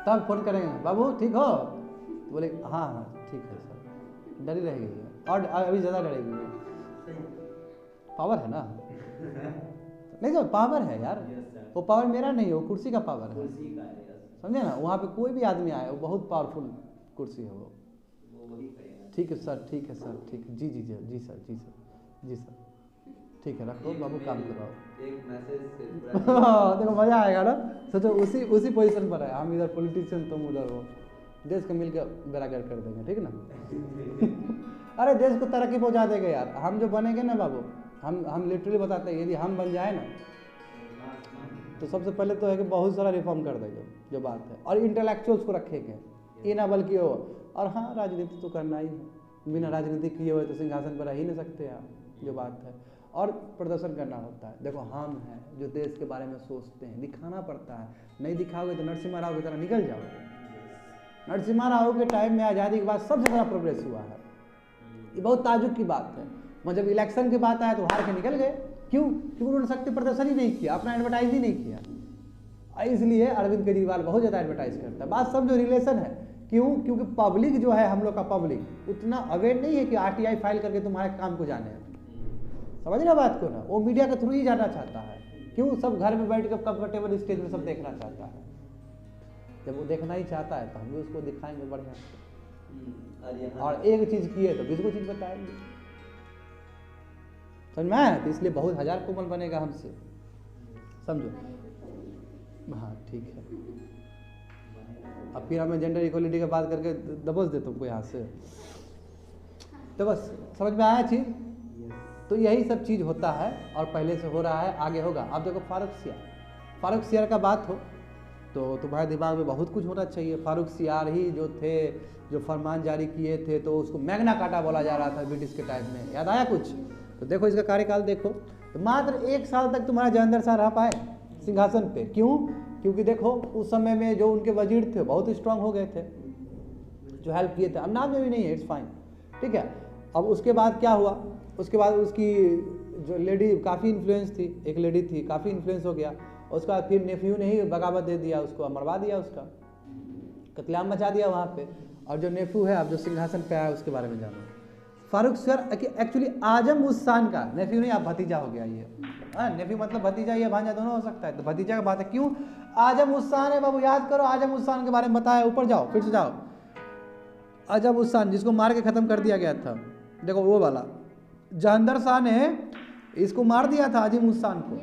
तब फोन करेंगे, बाबू ठीक हो, बोले हाँ हाँ ठीक है सर, डरी रहेगी और अभी ज़्यादा डरेगी, पावर है ना। नहीं तो पावर है यार, वो पावर मेरा नहीं है, वो कुर्सी का पावर है, समझे ना। वहाँ पे कोई भी आदमी आए, वो बहुत पावरफुल कुर्सी है वो। ठीक है सर, ठीक है सर, ठीक है, जी जी जी जी सर, जी सर, जी सर, ठीक है रखो बाबू, काम करो। एक मैसेज देखो मजा आएगा ना, सोचो उसी पोजीशन पर है हम, इधर पॉलिटिशियन तुम उधर हो, देश को मिलकर बेरागर कर देंगे, ठीक है ना। अरे देश को तरक्की पहुंचा देंगे यार, हम जो बनेंगे ना बाबू, हम लिटरली बताते हैं, यदि हम बन जाए ना तो सबसे पहले तो है कि बहुत सारा रिफॉर्म कर देंगे, जो बात है, और इंटेलेक्चुअल्स को रखेंगे, ये ना बल्कि हो। और हाँ, राजनीति तो करना ही है, बिना राजनीति किए हुए तो सिंहासन पर रह ही नहीं सकते आप, जो बात है। और प्रदर्शन करना होता है, देखो हम हैं जो देश के बारे में सोचते हैं, दिखाना पड़ता है, नहीं दिखाओगे तो नरसिम्हा राव की तरह निकल जाओगे। नरसिम्हा राव के टाइम में आज़ादी के बाद सबसे बड़ा प्रोग्रेस हुआ है, ये बहुत ताजुब की बात है। वहाँ जब इलेक्शन की बात आया तो हार के निकल गए, क्यों? क्योंकि उन्होंने शक्ति प्रदर्शन ही नहीं किया, अपना एडवर्टाइज ही नहीं किया। इसलिए अरविंद केजरीवाल बहुत ज़्यादा एडवर्टाइज करता है, बात सब जो रिलेशन है। क्यों? क्योंकि पब्लिक जो है, हम लोग का पब्लिक उतना अवेयर नहीं है कि RTI फाइल करके तुम्हारे काम को जाने, समझ ना बात को ना, वो मीडिया के थ्रू ही जाना चाहता है। क्यों? सब घर में बैठ कर कंफर्टेबल स्टेज में सब देखना चाहता है। जब वो देखना ही चाहता है तो हम भी उसको दिखाएंगे बढ़िया से, और एक चीज़ की है तो 20 चीज़ बताएंगे, समझ में आया? तो इसलिए बहुत 1000 कोमल बनेगा हमसे, समझो। हाँ ठीक है, अब फिर हमें जेंडर इक्वलिटी की बात करके दबोच दे तुमको यहाँ से, तो बस समझ में आया चीज़। तो यही सब चीज़ होता है, और पहले से हो रहा है, आगे होगा। अब देखो फारूक सियार का बात हो तो तुम्हारे दिमाग में बहुत कुछ होना चाहिए। फारूक सियार ही जो थे, जो फरमान जारी किए थे, तो उसको मैग्ना कार्टा बोला जा रहा था ब्रिटिश के टाइम में, याद आया कुछ? तो देखो इसका कार्यकाल देखो, तो मात्र 1 साल तक तुम्हारा जलंधर शाह रह पाए सिंहासन पे। क्यों? क्योंकि देखो उस समय में जो उनके वजीर थे बहुत स्ट्रांग हो गए थे, जो हेल्प किए थे। अब नाम में भी नहीं है, इट्स फाइन, ठीक है। अब उसके बाद क्या हुआ? उसके बाद उसकी जो लेडी काफ़ी इन्फ्लुएंस थी, एक लेडी थी, काफ़ी इन्फ्लुएंस हो गया। उसके बाद फिर नेफ्यू ने ही बगावत दे दिया, उसको मरवा दिया, उसका कत्लेआम मचा दिया वहाँ पे। और जो नेफ्यू है अब जो सिंहासन पे आया, उसके बारे में जानो। फारूक सियार एक्चुअली आजम उस शान का नेफ्यू नहीं, आप भतीजा हो गया ये। हाँ, नेफ्यू मतलब भतीजा, ये भांजा दोनों हो सकता है, तो भतीजा का बात है। क्यों? आजम उस शान है बाबू, याद करो आजम उस शान के बारे में बताया। ऊपर जाओ, फिर से जाओ। आजम उस शान जिसको मार के ख़त्म कर दिया गया था, देखो वो वाला जहंदर शाह ने इसको मार दिया था, आजिम उस शान को।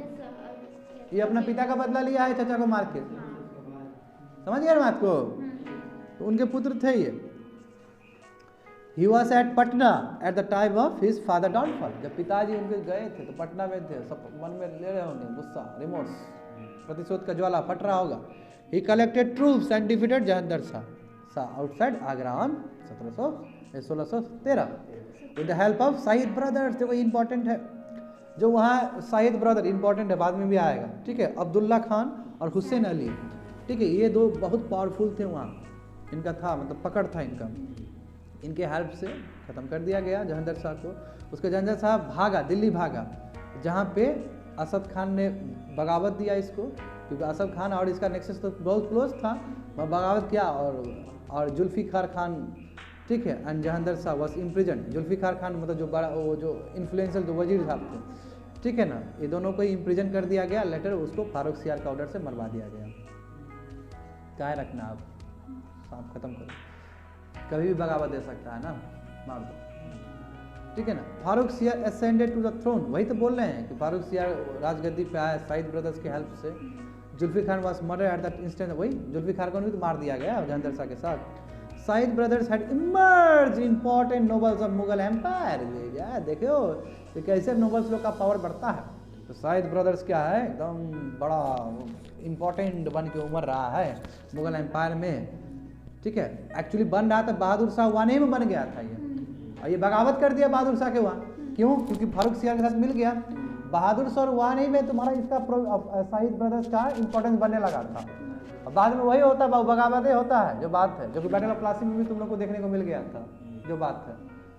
ये अपना पिता का बदला लिया है चाचा को मार के, समझ गए बात को? तो उनके पुत्र थे ये। He was at Patna at the time of his father downfall। जब पिताजी उनके गए थे तो पटना में थे, सब मन में ले रहे होंगे गुस्सा, रिमोर्स, प्रतिशोध का ज्वाला फट रहा होगा। He collected troops and defeated Jahandar Shah outside Agra on 1613 with the help of Saiyid brothers. देखो इंपॉर्टेंट है, जो वहाँ शाहिद ब्रदर इंपॉर्टेंट है, बाद में भी आएगा, ठीक है। अब्दुल्ला खान और हुसैन अली, ठीक है, ये दो बहुत पावरफुल थे वहाँ, इनका था मतलब पकड़ था इनका। इनके हेल्प से ख़त्म कर दिया गया जहंदर शाह को। उसके जहंदर शाह भागा, दिल्ली भागा, जहाँ पे असद खान ने बगावत दिया इसको, क्योंकि असद खान और इसका नेक्सस तो बहुत क्लोज था। बगावत किया और जुल्फ़िकार खान, ठीक है। And Jahandar Shah was imprison, Zulfiqar Khan मतलब जो बड़ा वो जो इन्फ्लुएंशियल जो वजीर साहब थे, ठीक है ना, ये दोनों को ही इम्प्रिजन कर दिया गया। लेटर उसको फारूक सियार का ऑर्डर से मरवा दिया गया। क्या रखना आप, सांप खत्म करो, कभी भी बगावत दे सकता है ना, मार दो, ठीक है ना। फारूक सियार असेंडेड टू द थ्रोन, वही तो बोल रहे हैं कि फारूक सियार राजगद्दी पे आया साइद ब्रदर्स के हेल्प से। Zulfiqar Khan was murder at that instant, वही जुल्फिकार खान को भी तो मार दिया गया जहांदर शाह के साथ। Sayyid brothers had emerge important nobles of Mughal empire, देखो तो कैसे नोबल्स लोग का पावर बढ़ता है। तो साइद ब्रदर्स क्या है, एकदम बड़ा इंपॉर्टेंट बन के उमर रहा है मुगल एम्पायर में, ठीक है। एक्चुअली बन रहा था बहादुर शाह वानी में बन गया था ये, और ये बगावत कर दिया बहादुर शाह के वहाँ, क्यों? क्योंकि फारूक सियार के साथ मिल गया। बहादुर शाह और वानी में तुम्हारा इसका साइद ब्रदर्स का इंपॉर्टेंस बनने लगा था। अब बाद में वही होता है, बगावत होता है, जो बात है, जो कि बैटल ऑफ प्लासी में भी तुम लोग को देखने को मिल गया था, जो बात है।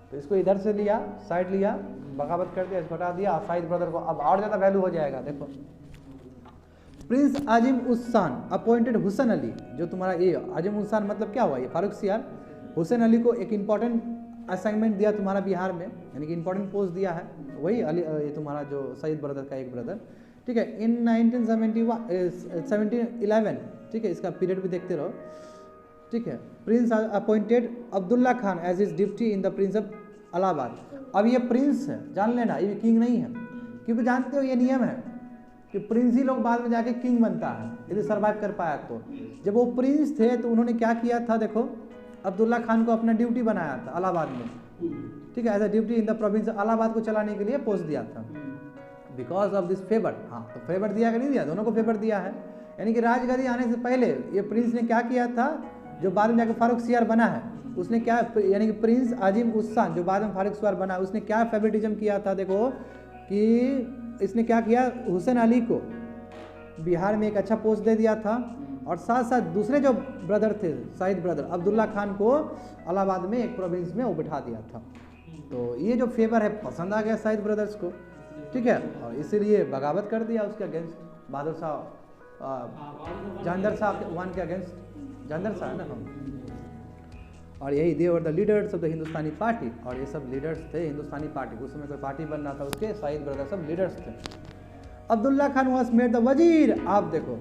तो इसको इधर से लिया, साइड लिया, बगावत कर दिया, इसको हटा दिया, साइद ब्रदर को अब और ज़्यादा वैल्यू हो जाएगा। देखो, प्रिंस आजिम उस्सान अपॉइंटेड हुसैन अली, जो तुम्हारा ये आजिम उस्सान मतलब क्या हुआ, ये फारूक सियार हुसैन अली को एक इंपॉर्टेंट असाइनमेंट दिया तुम्हारा बिहार में, यानी कि इंपॉर्टेंट पोस्ट दिया है, वही अली, ये तुम्हारा जो सईद ब्रदर का एक ब्रदर, ठीक है। इन 1711, ठीक है, इसका पीरियड भी देखते रहो, ठीक है। Prince appointed Abdullah Khan as is deputy in the prince of Allahabad. अब ये प्रिंस है, जान लेना, ये किंग नहीं है, क्योंकि जानते हो ये नियम है कि प्रिंस ही लोग बाद में जाके किंग बनता है, यदि सर्वाइव कर पाया तो। जब वो प्रिंस थे तो उन्होंने क्या किया था, देखो, अब्दुल्ला खान को अपना ड्यूटी बनाया था इलाहाबाद में, ठीक है, as a duty in the province, Allahabad को चलाने के लिए पोस्ट दिया था। बिकॉज ऑफ दिस फेवर, हाँ, तो फेवर दिया कि नहीं दिया, दोनों को फेवर दिया है। यानी कि राजगद्दी आने से पहले ये प्रिंस ने क्या किया था, जो बाद में जाकर फारूक सियार बना है, उसने क्या, यानी कि प्रिंस आजिम उस्सान जो बाद में फारूक सियार बना, उसने क्या फेवरिटिज्म किया था, देखो कि इसने क्या किया, हुसैन अली को बिहार में एक अच्छा पोस्ट दे दिया था, और साथ साथ दूसरे जो ब्रदर थे साइद ब्रदर अब्दुल्ला खान को इलाहाबाद में एक प्रोविंस में वो बिठा दिया था। तो ये जो फेवर है पसंद आ गया साइद ब्रदर्स को, ठीक है, और इसीलिए बगावत कर दिया उसके अगेंस्ट, बहादुर शाह जहांदर शाह वन के अगेंस्ट, जहांदर शाह है ना हम, और यही they were the leaders of the Hindustani party, और ये सब लीडर्स थे हिंदुस्तानी पार्टी, उस समय कोई पार्टी बन रहा था, उसके साइद ब्रदर सब लीडर्स थे। Abdullah Khan was made the वजीर, आप देखो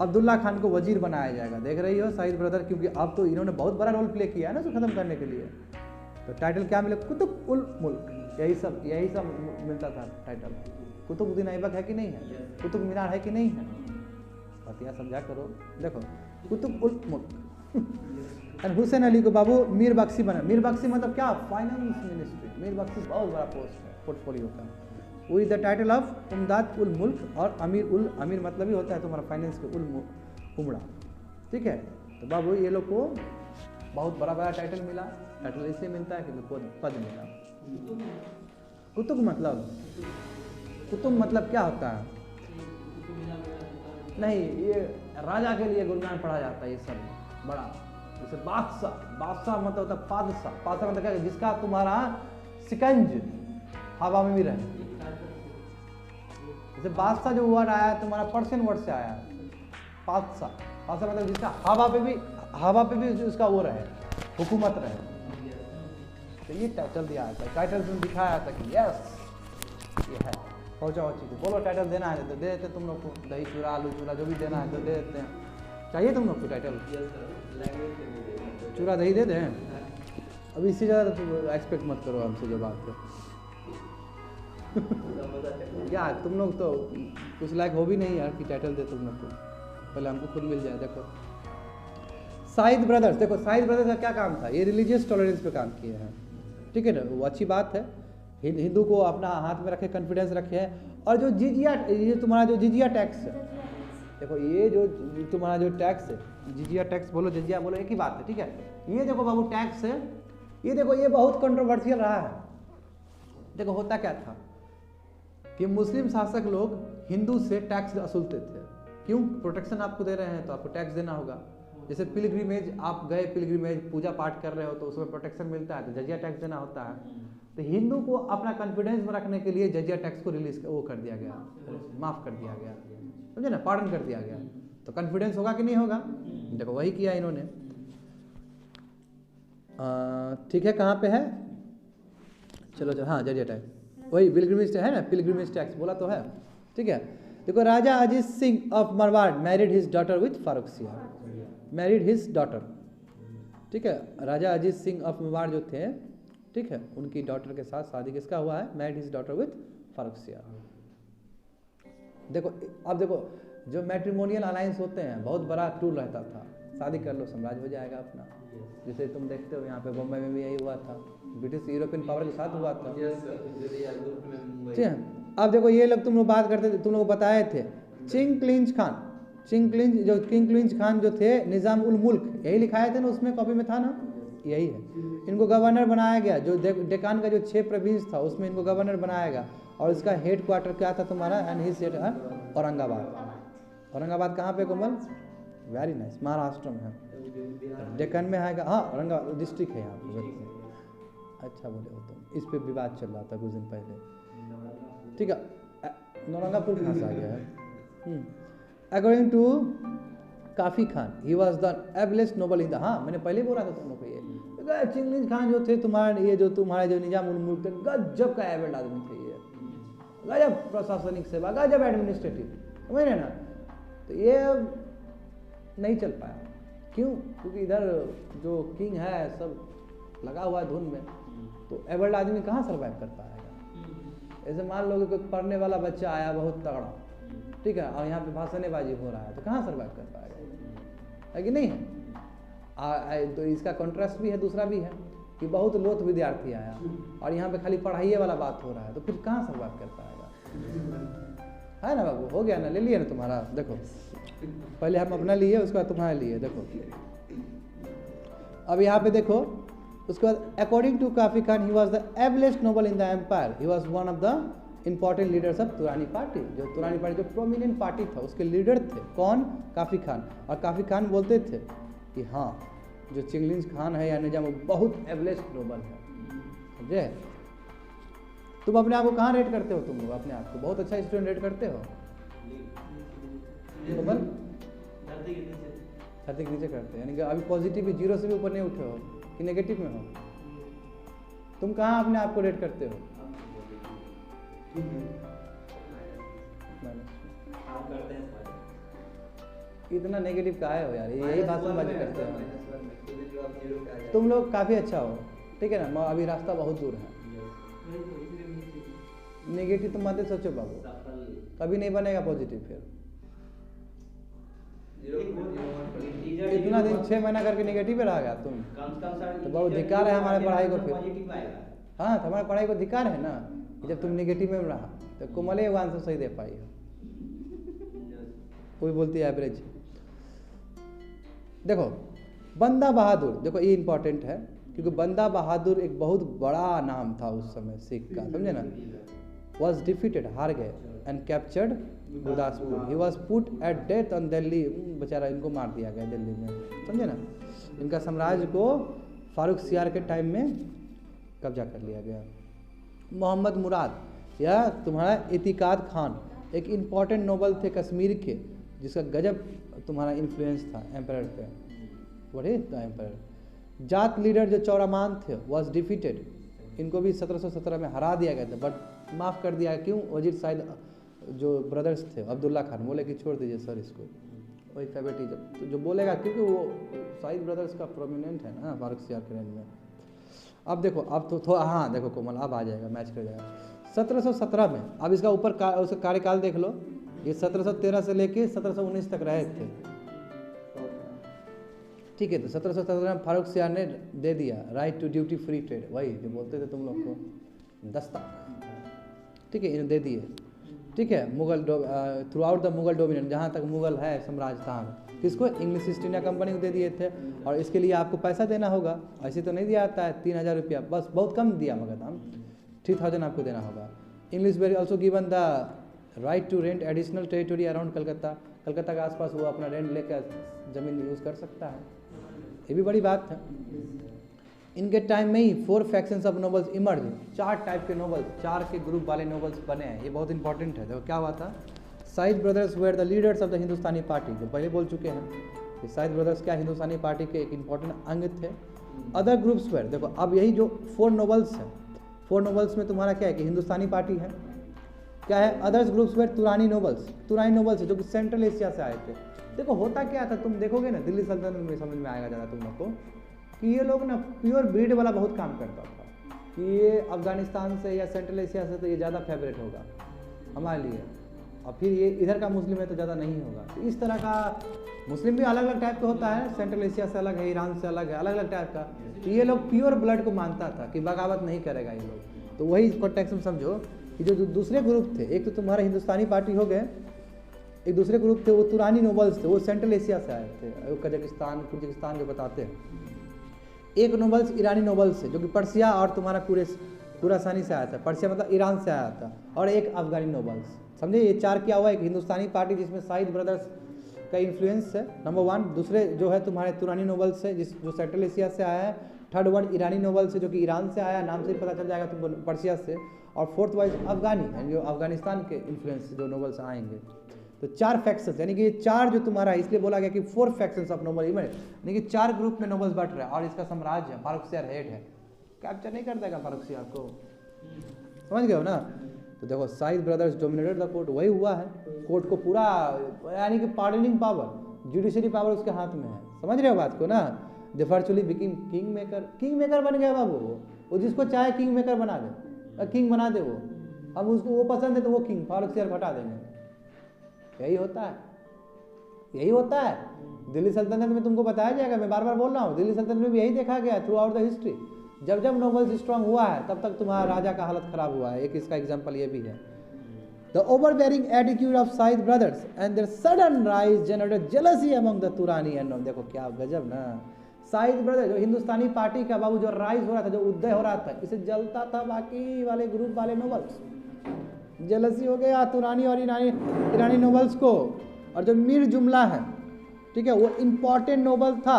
अब्दुल्ला खान को वजीर बनाया जाएगा, देख रही हो साइद ब्रदर, क्योंकि अब तो इन्होंने बहुत बड़ा रोल प्ले किया है ना उसको खत्म करने के लिए। तो टाइटल क्या मिले, कुतुब उल मुल्क, यही सब मिलता था टाइटल। कुतुबुद्दीन ऐबक है कि नहीं है, कुतुब मीनार है कि नहीं है, बतिया समझा करो। देखो कुतुब उल मुल्क। एंड हुसैन अली को बाबू मीर बख्शी बना, मीर बख्शी मतलब क्या, फाइनेंस मिनिस्ट्री, मीर बख्शी बहुत बड़ा पोस्ट है, पोर्टफोलियो का, विद द टाइटल ऑफ उमदाद उल मुल्क, और अमीर उल, अमीर मतलब ही होता है तुम्हारा फाइनेंस के उल उमड़ा, ठीक है। तो बाबू ये लोग को बहुत बड़ा बड़ा टाइटल मिला, टाइटल इसलिए मिलता है कि पद मिला। कुतुब मतलब क्या होता है, नहीं, ये राजा के लिए गुणगान पढ़ा जाता है, ये सब बड़ा, जैसे बादशाह मतलब होता है पादशाह मतलब क्या, जिसका तुम्हारा सिकंज हवा में भी रहे। जैसे बादशाह जो वर्ड आया है तुम्हारा पर्शियन वर्ड से आया है, बादशाह मतलब जिसका हवा पे भी उसका वो रहे, हुकूमत रहे। तो ये टाइटल दिया था, टाइटल में दिखाया था कि यस ये है, पहुँचाओ चीज़, बोलो टाइटल देना है तो दे देते तुम लोग को, दही चूरा आलू चूरा जो भी देना है तो दे देते हैं। चाहिए तुम लोग को टाइटल, चूरा दही दे दें, अब इससे ज़्यादा तो एक्सपेक्ट मत करो हमसे जो बात है। क्या तुम लोग तो कुछ लायक हो भी नहीं यार कि टाइटल दे तुम लोग को, पहले हमको खुद मिल जाए। देखो साइद ब्रदर्स, देखो साइद ब्रदर्स का क्या काम था, ये रिलीजियस टॉलरेंस पे काम किए हैं, ठीक है ना, वो अच्छी बात है, हिंदू को अपना हाथ में रखे, कॉन्फिडेंस रखे हैं। और जो जिजिया, ये तुम्हारा जो जिजिया टैक्स है, देखो ये जो तुम्हारा जो टैक्स है, जिजिया टैक्स बोलो जिजिया बोलो एक ही बात है, ठीक है। ये देखो बाबू टैक्स है, ये देखो ये बहुत कंट्रोवर्शियल रहा है। देखो होता क्या था कि मुस्लिम शासक लोग हिंदू से टैक्स वसूलते थे, क्यों, प्रोटेक्शन आपको दे रहे हैं तो आपको टैक्स देना होगा। जैसे पिलग्रिमेज, आप गए पिलग्रिमेज पूजा पाठ कर रहे हो तो उसमें प्रोटेक्शन मिलता है तो जजिया टैक्स देना होता है। तो हिंदू को अपना कॉन्फिडेंस में रखने के लिए जजिया टैक्स को वो कर दिया गया, माफ़ कर दिया गया, समझे ना, पार्डन कर दिया गया। तो कॉन्फिडेंस होगा कि नहीं होगा, देखो वही किया इन्होंने। ठीक है, कहाँ पे है? चलो चलो, हाँ जरिया टैक्स, वही पिलग्रिमेज है ना, पिलग्रिमेज टैक्स बोला तो है। ठीक है, देखो Raja Ajit Singh of Marwar married his daughter with Farrukhsiyar, married his daughter. ठीक है, राजा अजीत सिंह ऑफ मारवाड़ जो थे, ठीक है, उनकी डॉटर के साथ शादी किसका हुआ है? Married his daughter with Farrukhsiyar. देखो अब देखो, जो मैट्रिमोनियल अलायंस होते हैं बहुत बड़ा टूल रहता था, शादी कर लो साम्राज्य हो जाएगा अपना। जैसे तुम देखते हो यहाँ पे बम्बई में भी यही हुआ था, ब्रिटिश यूरोपियन पावर के साथ हुआ था। ठीक है, अब देखो ये लोग तुम लोग बात करते थे, तुम लोग बताए थे चिंगक्लिंज खान, चिंगक्लिंज जो किंगक्लिंज खान जो थे निज़ाम उल मुल्क, यही लिखाए थे ना उसमें, कॉपी में था ना, यही है। इनको गवर्नर बनाया गया, जो डेकान का जो 6 प्रोविंस था उसमें इनको गवर्नर बनाया गया, और इसका हेड क्वार्टर क्या था तुम्हारा? And his head Aurangabad. Aurangabad कहाँ पे कोमल? वेरी नाइस, महाराष्ट्र में है, डेक्कन में आएगा। हाँ औरंगाबाद डिस्ट्रिक्ट है यहाँ पे। अच्छा बोले हो तुम, इस पे विवाद चल रहा था कुछ दिन पहले। ठीक है, नौरंगापुर कहाँ से आ गया है? According to Khafi Khan he was the ablest noble in the, हाँ मैंने पहले बोला था तुम लोग को, ये चिंगलिंज खान जो थे तुम्हारे, ये जो तुम्हारे जो निजाम उल मुल्क थे, गजब का एबल्ड आदमी थे ये, गजब प्रशासनिक सेवा, गजब एडमिनिस्ट्रेटिव, समझ रहे ना। तो ये नहीं चल पाया, क्यों? क्योंकि इधर जो किंग है सब लगा हुआ है धुन में, तो एबल्ड आदमी कहाँ सर्वाइव कर पाएगा? ऐसे मान लो कि कोई पढ़ने वाला बच्चा आया बहुत तगड़ा, ठीक है, और यहाँ पे भाषणबाजी हो रहा है, तो कहाँ सर्वाइव कर पाएगा? है कि नहीं है? तो इसका कॉन्ट्रास्ट भी है, दूसरा भी है कि बहुत लोथ विद्यार्थी आया और यहाँ पे खाली पढ़ाई वाला बात हो रहा है, तो फिर कहाँ सर्वाइव कर पाएगा? है ना बाबू, हो गया ना, ले लिया ना तुम्हारा। देखो पहले हम अपना लिए, उसके बाद तुम्हारे लिए। देखो अब यहाँ पे देखो, उसके बाद according to Khafi Khan he was the ablest noble in the empire, he was one of the important leaders of Turani party. जो तुरानी पार्टी जो प्रोमिनेंट पार्टी था उसके लीडर थे कौन? काफी खान। और काफी खान बोलते थे कि हाँ जो चिंगलिंज खान है या निजाम बहुत एबलेस्ट नोबल है, समझे? तुम अपने आप को कहाँ रेट करते हो? तुम लोग अपने आप को बहुत अच्छा स्टूडेंट रेट करते हो? धरती के नीचे करते हैं, यानी कि अभी पॉजिटिव 0 से भी ऊपर नहीं उठे हो कि नेगेटिव में हो? तुम कहाँ अपने आप को रेट करते हो? इतना नेगेटिव का है हो यार, यही भाषणबाजी करते हो। तुम लोग काफ़ी अच्छा हो, ठीक है ना, अभी रास्ता बहुत दूर है। नेगेटिव तुम मत सोचो बाबू, कभी नहीं बनेगा पॉजिटिव। फिर इतना दिन 6 महीना करके नेगेटिव में रह गया तुम, तो बहुत धिक्कार है हमारे पढ़ाई को। फिर हाँ, तो हमारे पढ़ाई को धिक्कार है ना, जब तुम नेगेटिव में रहा तो कोमले वो आंसर सही दे पाई है, कोई बोलती है एवरेज। देखो बंदा बहादुर, देखो ये इंपॉर्टेंट है क्योंकि बंदा बहादुर एक बहुत बड़ा नाम था उस समय सिख का, समझे ना। वॉज डिफीटेड, हार गए, and captured Gurdaspur, he was put at death on Delhi, बेचारा इनको मार दिया गया दिल्ली में, समझे ना। इनका साम्राज्य को फारुखसियार के टाइम में कब्जा कर लिया गया। मोहम्मद मुराद या तुम्हारा इतिकाद खान एक इम्पॉर्टेंट नोबल थे कश्मीर के, जिसका गजब तुम्हारा इन्फ्लुएंस था एम्पायर पे, what is the empire. Jat leader जो चौरामान थे वॉज डिफीटेड, इनको भी 1717 में हरा दिया गया था, बट माफ़ कर दिया। क्यों? वजीर साइद जो ब्रदर्स थे अब्दुल्ला खान बोले कि छोड़ दीजिए सर इसको, वही फेवरेटिज्म तो जो बोलेगा, क्योंकि वो साइद ब्रदर्स का प्रोमिनेंट है ना फारुखसियार के रेंज में। अब देखो, अब तो थोड़ा, हाँ देखो कोमल अब आ जाएगा, मैच कर जाएगा। 1717 में, अब इसका ऊपर उसका कार्यकाल देख लो, ये 1713 से लेके 1719 तक रहे थे, ठीक है। तो 1717 में फारुखसियार ने दे दिया right to duty free trade, वही जो बोलते थे तुम लोग को, दस्तक, ठीक है, इन्हें दे दिए, ठीक है। Mughal through out the Mughal dominant, जहाँ तक मुगल है साम्राज्य था, किसको? इंग्लिश ईस्ट इंडिया कंपनी को दे दिए थे। और इसके लिए आपको पैसा देना होगा, ऐसे तो नहीं दिया जाता है, 3000 रुपया, बस बहुत कम दिया, मगर हम 3000 आपको देना होगा। English were also given the right to rent additional territory around Calcutta, Calcutta के आसपास वो अपना रेंट लेकर ज़मीन यूज़ कर सकता है, ये भी बड़ी बात है। इनके टाइम में ही 4 factions of nobles emerge, 4 type के नोबल्स, 4 के ग्रुप वाले नोबल्स बने हैं, ये बहुत इंपॉर्टेंट है। देखो क्या हुआ था, Sayyid brothers were the leaders of the Hindustani party, जो पहले बोल चुके हैं कि साइद ब्रदर्स क्या हिंदुस्तानी पार्टी के एक इंपॉर्टेंट अंग थे। अदर ग्रुप्स पर देखो, अब यही जो 4 नोबल्स है, 4 नोबल्स में तुम्हारा क्या है कि हिंदुस्तानी पार्टी है, क्या है अदर्स ग्रुप्स पर तुरानी नोबल्स है जो कि सेंट्रल एशिया से आए थे। देखो होता क्या था, तुम देखोगे ना दिल्ली सल्तनत में समझ में आएगा ज़्यादा तुम लोग को कि ये लोग ना प्योर ब्रीड वाला बहुत काम करता था कि ये अफगानिस्तान से या सेंट्रल एशिया से तो ये ज़्यादा फेवरेट होगा हमारे लिए, और फिर ये इधर का मुस्लिम है तो ज़्यादा नहीं होगा। तो इस तरह का मुस्लिम भी अलग अलग टाइप का होता है, सेंट्रल एशिया से अलग है, ईरान से अलग है, अलग अलग टाइप का। तो ये लोग प्योर ब्लड को मानता था कि बगावत नहीं करेगा ये लोग। तो वही कॉन्टेक्स्ट में समझो कि जो दूसरे ग्रुप थे, एक तो तुम्हारे हिंदुस्तानी पार्टी हो गए, एक दूसरे ग्रुप थे वो तुरानी नोबल्स थे, वो सेंट्रल एशिया से आए थे, कजाकिस्तान कुर्जिस्तान जो बताते हैं। एक नोबल्स ईरानी नोबल्स है जो कि पर्सिया और तुम्हारा खुरासानी से आया था, पर्सिया मतलब ईरान से आया था, और एक अफगानी नोबल्स। समझे ये 4 क्या हुआ, एक हिंदुस्तानी पार्टी जिसमें साइद ब्रदर्स का इन्फ्लुएंस है नंबर 1, दूसरे जो है तुम्हारे तुरानी नोबल्स है जो सेंट्रल एशिया से आया है, थर्ड वन ईरानी नोबल्स है जो कि ईरान से आया, नाम से ही पता चल जाएगा तुमको पर्सिया से, और फोर्थ वाइज अफगानी है जो अफगानिस्तान के इन्फ्लुएंस जो नोबल्स आएंगे। तो 4 फैक्शंस, यानी कि ये 4 जो तुम्हारा है, इसलिए बोला गया कि 4 फैक्शंस ऑफ नोबल इवेंट, यानी कि 4 ग्रुप में नोबल्स बट रहा है और इसका साम्राज्य है, फारुखसियार हेड है। कैप्चर नहीं कर देगा फारुखसियार को, समझ गए हो ना। तो देखो Sayyid brothers dominated the court, वही हुआ है, कोर्ट को पूरा यानी कि पार्डनिंग पावर, जुडिशरी पावर उसके हाथ में है, समझ रहे हो बात को ना। दे वर्चुअली बिकम किंग मेकर बन गया बाबू, वो जिसको चाहे किंग मेकर बना दे, किंग बना दे वो, अब उसको वो पसंद है तो वो किंग फारुखसियार हटा देंगे। यही होता है दिल्ली सल्तनत में, तुमको बताया जाएगा, मैं बार बार बोल रहा हूँ, दिल्ली सल्तनत में भी यही देखा गया थ्रू आउट द हिस्ट्री। जब जब नोबल्स स्ट्रांग हुआ है तब तक तुम्हारा राजा का हालत खराब हुआ है। एक इसका एग्जांपल ये भी है। The overbearing attitude of Said brothers and their sudden rise generated jealousy among the Turani and देखो क्या गजब ना, साइद ब्रदर जो हिंदुस्तानी पार्टी का बाबू जो राइज हो रहा था, जो उदय हो रहा था, इसे जलता था बाकी वाले ग्रुप वाले नोबल्स, जेलसी हो गया तुरानी और ईरानी नोबल्स को। और जो मीर जुमला है, ठीक है, वो इंपॉर्टेंट नोबल था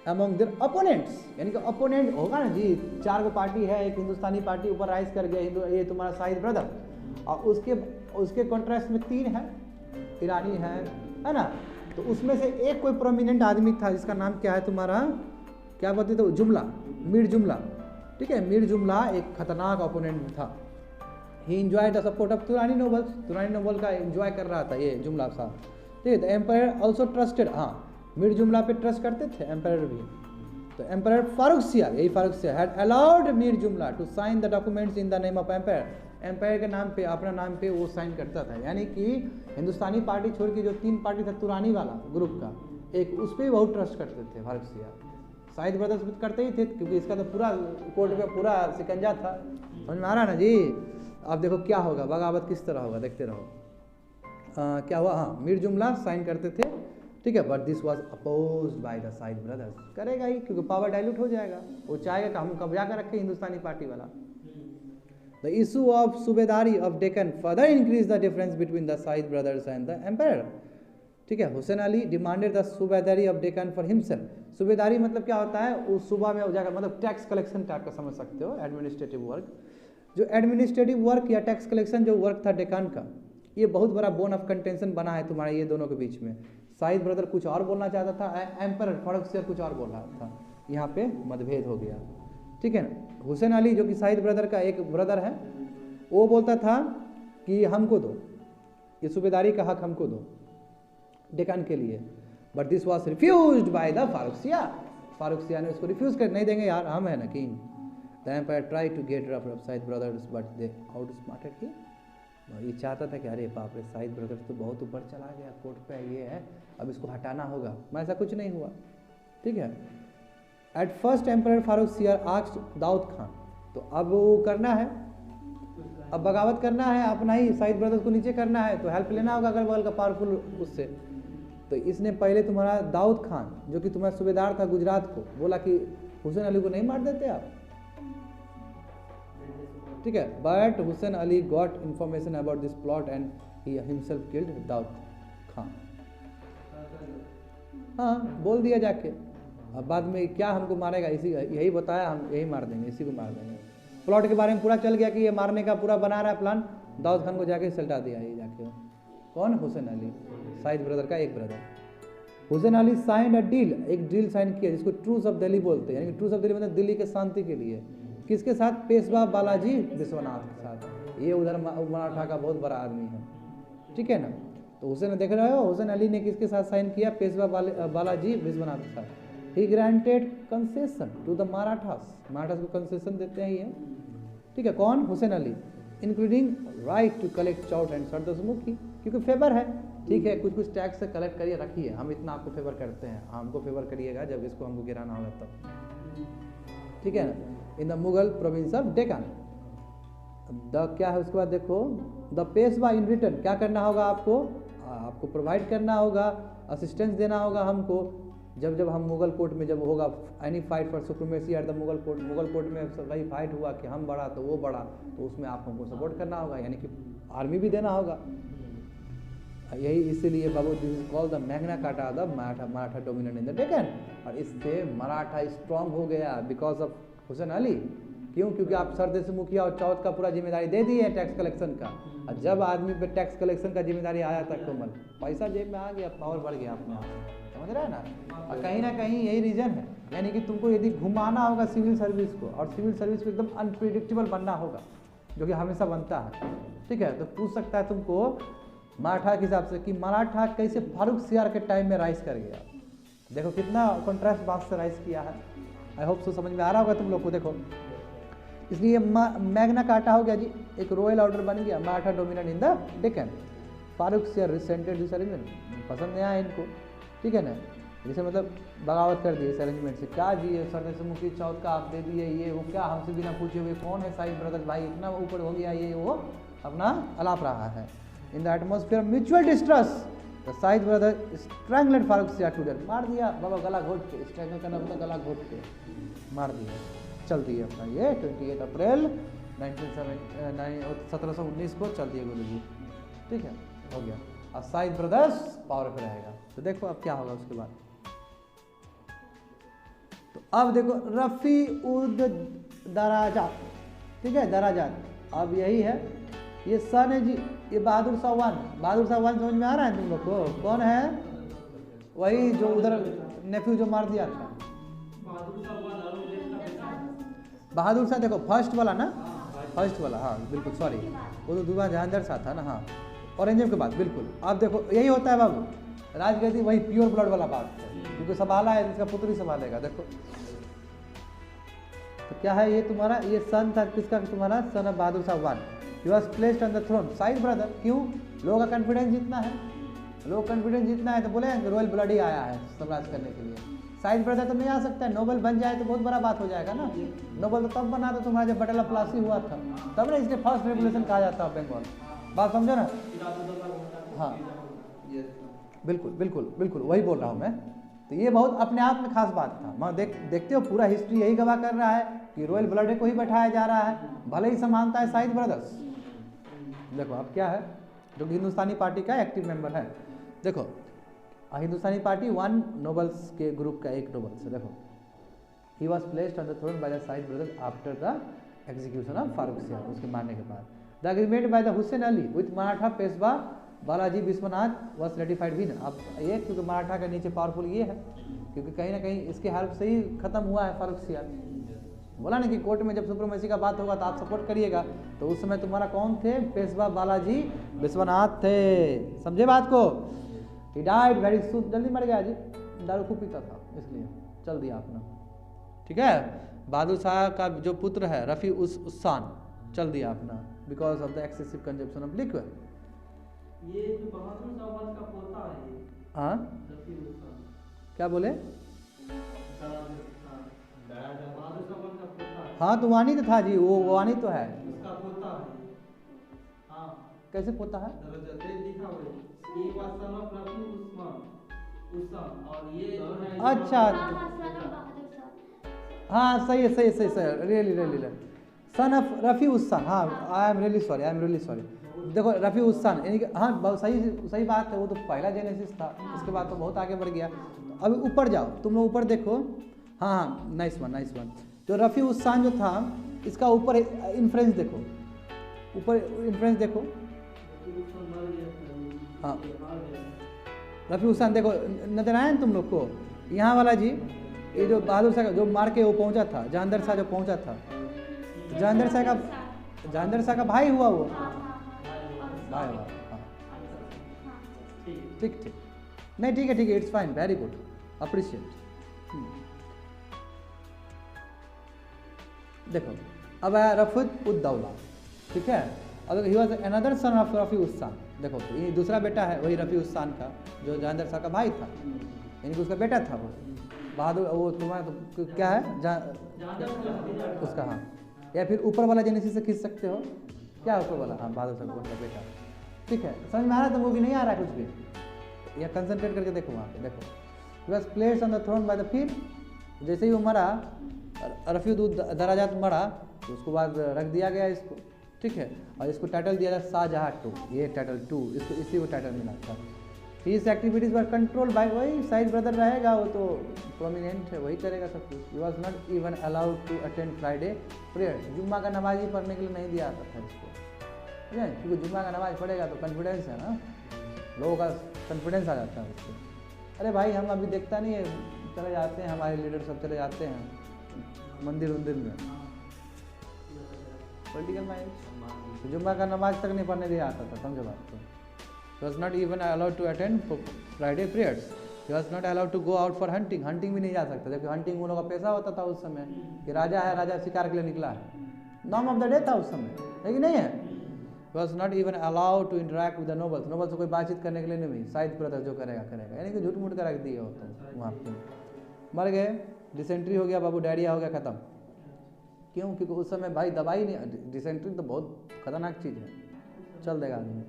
अमंग देयर अपोनेंट्स, यानी कि अपोनेंट होगा ना जी, 4 पार्टी है, एक हिंदुस्तानी पार्टी ऊपर राइज कर गया, ये तुम्हारा साइद ब्रदर, और उसके कॉन्ट्रास्ट में 3 है, ईरानी है ना। तो उसमें से एक कोई प्रोमिनेंट आदमी था जिसका नाम क्या है तुम्हारा, क्या बोलते थे, जुमला, मीर जुमला, ठीक है, मीर जुमला एक खतरनाक ओपोनेंट था। He enjoy the support of Turani noble का एंजॉय कर रहा था ये जुमला साहब, ठीक है। द एम्पायर ऑल्सो ट्रस्टेड, हाँ मीर जुमला पे ट्रस्ट करते थे एम्पायर भी। तो एम्पायर फारुखसियार, यही फारुखसियार had allowed Mir Jumla to sign the documents in the name of empire, empire के नाम पे, अपना नाम पे वो साइन करता था। यानी कि हिंदुस्तानी पार्टी छोड़ के जो 3 पार्टी था तुरानी वाला ग्रुप का, एक उस पर भी बहुत ट्रस्ट करते थे फारुखसियार। साइद ब्रदर्स भी करते ही थे क्योंकि इसका तो पूरा कोर्ट में पूरा सिकंजा था, समझ में आ रहा ना जी। अब देखो क्या होगा, बगावत किस तरह होगा, देखते रहो। क्या हुआ, हाँ मीर जुमला साइन करते थे, ठीक है, but this was opposed by the Said brothers, करेगा ही क्योंकि पावर डाइल्यूट हो जाएगा, वो चाहेगा कि हम कब्जा कर रखे हिंदुस्तानी पार्टी वाला। The issue of subedari of Deccan further increase the difference between the Said brothers and the empire, ठीक है। Hussain Ali demanded the subedari of Deccan for himself. सूबेदारी मतलब क्या होता है, उस सूबा में जाकर मतलब टैक्स कलेक्शन टाइप का समझ सकते हो, एडमिनिस्ट्रेटिव वर्क। जो एडमिनिस्ट्रेटिव वर्क या टैक्स कलेक्शन जो वर्क था डेकान का, ये बहुत बड़ा बोन ऑफ कंटेंशन बना है तुम्हारे ये दोनों के बीच में। साइद ब्रदर कुछ और बोलना चाहता था, एम्पायर फारुखसियार कुछ और बोल रहा था, यहाँ पे मतभेद हो गया, ठीक है ना। हुसैन अली जो कि साइद ब्रदर का एक ब्रदर है, वो बोलता था कि हमको दो, ये सूबेदारी का हक हमको दो डेकान के लिए, but this was refused by the Farrukhsiyar ने उसको रिफ्यूज कर, नहीं देंगे यार, हम है ना king. The empire try to get rid of Said brothers but they outsmarted him. ये चाहता था कि अरे बाप रे, साइद ब्रदर्स तो बहुत ऊपर चला गया, कोर्ट पे ये है, अब इसको हटाना होगा, मैं ऐसा कुछ नहीं हुआ, ठीक है। At first empire Farrukhsiyar asked Daud Khan, तो अब वो करना है, अब बगावत करना है, अपना ही साइद ब्रदर्स को नीचे करना है, तो हेल्प लेना होगा अगल बगल का पावरफुल उससे। तो इसने पहले तुम्हारा दाऊद खान जो कि तुम्हारा सूबेदार था गुजरात को, बोला कि हुसैन अली को नहीं मार देते आप, ठीक है। But Hussain Ali got information about this plot and he himself killed Daud Khan. हाँ बोल दिया जाके, अब बाद में क्या हमको मारेगा, इसी यही बताया, हम यही मार देंगे, इसी को मार देंगे। प्लॉट के बारे में पूरा चल गया कि ये मारने का पूरा बना रहा है प्लान, दाऊद खान को जाके सल्टा दिया ये जाके। कौन, हुसैन अली, साइद ब्रदर का एक brother, Hussain Ali sign a deal, एक डील साइन किया जिसको ट्रूस ऑफ दिल्ली बोलते हैं, यानी कि ट्रूस ऑफ दिल्ली मतलब दिल्ली के शांति के लिए। किसके साथ? पेशवा बालाजी विश्वनाथ के साथ। ये उधर मराठा का बहुत बड़ा आदमी है, ठीक है ना। तो हुसैन देख रहे हो, हुसैन अली ने किसके साथ साइन किया? पेशवा बालाजी विश्वनाथ के साथ। He granted concession to the Marathas, Marathas को कंसेशन देते हैं ये, ठीक है। कौन? Hussain Ali. Including right to collect chauth and sardeshmukhi, क्योंकि फेवर है, ठीक है। कुछ कुछ टैक्स से कलेक्ट करिए, रखिए, हम इतना आपको फेवर करते हैं, हमको फेवर करिएगा जब इसको हमको गिराना होगा तब, ठीक है ना। In the Mughal province of Deccan. The क्या है उसके बाद देखो, द पेशवा इन रिटर्न, क्या करना होगा आपको? आपको प्रोवाइड करना होगा, असिस्टेंस देना होगा हमको, जब जब हम मुगल कोर्ट में जब होगा any fight for supremacy at the Mughal court में वही फाइट हुआ कि हम बढ़ा तो वो बढ़ा, तो उसमें आप हमको सपोर्ट करना होगा, यानी कि आर्मी भी देना होगा। यही इसीलिए बाबू this is called the Magna Carta the Maratha dominant in the Deccan. और इससे मराठा स्ट्रांग हो गया बिकॉज ऑफ हुसैन अली। क्यों? क्योंकि आप सरदेशमुखी और चौथ का पूरा जिम्मेदारी दे दी है टैक्स कलेक्शन का। और जब आदमी पे टैक्स कलेक्शन का जिम्मेदारी आया था कोमल, पैसा जेब में आ गया, पावर बढ़ गया अपने आप, समझ रहा है ना। और कहीं ना कहीं यही रीजन है, यानी कि तुमको यदि घुमाना होगा सिविल सर्विस को, और सिविल सर्विस को एकदम अनप्रिडिक्टेबल बनना होगा, जो कि हमेशा बनता है, ठीक है। तो पूछ सकता है तुमको मराठा के हिसाब से कि मराठा कैसे फारूक सियार के टाइम में राइज कर गया। देखो कितना कॉन्ट्रास्ट बात से राइज किया है। आई होप सो समझ में आ रहा होगा तुम लोग को। देखो इसलिए मैग्ना कार्टा हो गया जी, एक रॉयल ऑर्डर बन गया, Maratha dominant in the Deccan. Farooq सियार रिसेंटेड दिस अरेंजमेंट, पसंद नहीं आया इनको, ठीक है ना। जैसे मतलब बगावत कर दी इस अरेंजमेंट से। क्या जी ये सरदेशमुखी चौथ का आप दे दिए, ये वो क्या हमसे बिना पूछे हुए कौन है साइड ब्रदर भाई, इतना ऊपर हो गया, ये वो अपना अलाप रहा है। In the atmosphere mutual distrust the side brother strangled Farooq सियार टू डेथ, मार दिया बाबा गला घोट के, स्ट्रैंगल करना मतलब गला घोट के मार दिया। चल दिए अपना ये 28 अप्रैल 1719 को चल दिए गुरु जी, ठीक है, हो गया। अब साइद ब्रदर्स पावर पे रहेगा। तो देखो अब क्या होगा उसके बाद। तो अब देखो रफ़ी उद दराजात, ठीक है, दराजात। अब यही है, ये सन है जी, ये बहादुर शाहवान। बहादुर शाहवान समझ में आ रहा है तुम लोग को? कौन है? वही जो उधर नेफ्यू जो मार दिया था। बहादुर शाह देखो फर्स्ट वाला ना, फर्स्ट वाला, हाँ बिल्कुल, सॉरी वो तो दूसरा जहांगीर शाह था ना, हाँ औरंगजेब के बाद, बिल्कुल। अब देखो यही होता है बाबू, राजगद्दी वही प्योर ब्लड वाला बात है, क्योंकि संभाला है, इसका पुत्र ही संभालेगा। देखो तो क्या है ये तुम्हारा, ये सन था किसका? तुम्हारा son of Bahadur Shah one. He was placed on the throne Sayyid brother. क्यों? लोगों का कॉन्फिडेंस जितना है, लोग कॉन्फिडेंस जितना है तो बोले रॉयल ब्लड ही आया है साम्राज्य करने के लिए। साइड ब्रदर तो नहीं आ सकता है, नोबल बन जाए तो बहुत बड़ा बात हो जाएगा ना। नोबल तो तब बना था तुम्हारा जब बटला प्लासी हुआ था, तब ना इसके फर्स्ट रेवोल्यूशन कहा जाता है बंगाल। बात समझो ना? हाँ बिल्कुल बिल्कुल बिल्कुल, वही बोल रहा हूँ मैं। तो ये बहुत अपने आप में खास बात था। मैं देखते हो पूरा हिस्ट्री यही गवाह कर रहा है कि रॉयल ब्लड को ही बैठाया जा रहा है, भले ही समानता है साइड ब्रदर्स। देखो अब क्या है, जो हिंदुस्तानी पार्टी का एक्टिव मेंबर है। देखो हिंदुस्तानी पार्टी वन नोबल्स के ग्रुप का एक नोबल्स है। देखो he was placed on the throne by the Sayyid brothers after the execution of Farrukh Siyar, उसके मारने के बाद। The agreement by the Hussain Ali with Maratha Peshwa Balaji Vishwanath was ratified भी ना। अब ये क्योंकि मराठा के नीचे पावरफुल ये है, क्योंकि कहीं ना कहीं इसके हेल्प से ही खत्म हुआ है फारूक सियार। बोला ना कि कोर्ट में जब सुप्रीमेसी का बात होगा तो आप सपोर्ट करिएगा, तो उस समय तुम्हारा कौन थे? पेशवा बालाजी विश्वनाथ थे। समझे बात को? He died very soon, जल्दी मर गया जी, दारू खूब पीता था इसलिए चल दिया अपना, ठीक है। बहादुर शाह का जो पुत्र है रफ़ी उस्सान चल दिया अपना because of the excessive consumption of liquid. ये जो बहादुर शाह का पोता है, हाँ रफ़ी उस्सान, क्या बोले? बहादुर शाह का पोता है। हाँ तो वानी तो था जी, वो वानी तो है, उसका पोता है। हाँ कैसे पोता है? लिखा हुआ है, ये was son of Rafi Usman, और ये जो है अच्छा हाँ सही है, सही रियली सन ऑफ रफ़ी उस्सान। हाँ आई एम रियली सॉरी। देखो रफ़ी उस्सान यानी कि हाँ बहुत सही बात है, वो तो पहला जेनेसिस था, इसके बाद तो बहुत आगे बढ़ गया। तो अभी ऊपर जाओ तुम लोग, ऊपर देखो। हाँ नाइस वन। जो रफ़ी उस्सान जो था, इसका ऊपर इन्फ्रेंस देखो, ऊपर इन्फ्रेंस देखो। हाँ रफ़ी हुसैन देखो नजर आया ना तुम लोग को, यहाँ वाला जी, ये जो बहादुर शाह जो मार के वो पहुंचा था, जहांगीर शाह जो पहुंचा था, जहांगीर शाह का भाई हुआ वो, भाई हुआ, हाँ ठीक ठीक, नहीं ठीक है, it's fine, very good, appreciate. देखो अब आया रफ़त उद-दौला, ठीक है। अब he was another son of Rafi Hussain, देखो ये दूसरा बेटा है वही रफ़ी हुसैन का जो जहांगीर शाह का भाई था, यानी कि उसका बेटा था वो बहादुर, वो तुम्हारा तो क्या है उसका, हाँ, या फिर ऊपर वाला जेनेसिस से खींच सकते हो, क्या ऊपर वाला, हाँ बहादुर शाह का बेटा, ठीक है। समझ में आ रहा है, तो वो भी नहीं आ रहा है कुछ भी, या कंसंट्रेट करके देखो वहाँ पे, देखो he was placed on the throne by the, फिर जैसे ही वो मरा, रफ़ी दराजात मरा, तो उसके बाद रख दिया गया इसको, ठीक है, और इसको टाइटल दिया था शाहजहाँ टू, ये टाइटल 2 इसको, इसी को टाइटल मिला था। His activities were control by, वही साइड ब्रदर रहेगा, वो तो प्रोमिनेंट है, वही करेगा सब कुछ। He was not even allowed to attend Friday prayer, जुम्मा का नमाज ही पढ़ने के लिए नहीं दिया जाता था इसको, ठीक है, क्योंकि जुम्मा का नमाज पढ़ेगा तो कॉन्फिडेंस है ना, लोगों का कॉन्फिडेंस आ जाता है उससे। अरे भाई हम अभी देखता नहीं है, चले जाते हैं हमारे लीडर सब चले जाते हैं मंदिर उंदिर में, पॉलिटिकल माइंड, जुम्मा का नमाज तक नहीं पढ़ने दिया आता था, समझो बात को। He was not even allowed to attend Friday prayers. He was not allowed to go out for hunting. hunting भी नहीं जा सकता, जबकि hunting उन लोगों का पैसा होता था उस समय, कि राजा है, राजा शिकार के लिए निकला है, नाम ऑफ द डे था उस समय, है कि नहीं है। He was not even allowed to interact with the nobles. nobles से कोई बातचीत करने के लिए नहीं, साइड ब्रदर जो करेगा करेगा, यानी कि झूठ मूठ कर रख दिए हो तो वहाँ पे मर गए, डिसेंट्री हो गया बाबू, डायरिया हो गया, खत्म। क्यों? क्योंकि उस समय भाई दवाई नहीं, डिसेंट्री तो बहुत खतरनाक चीज़ है, चल देगा आदमी।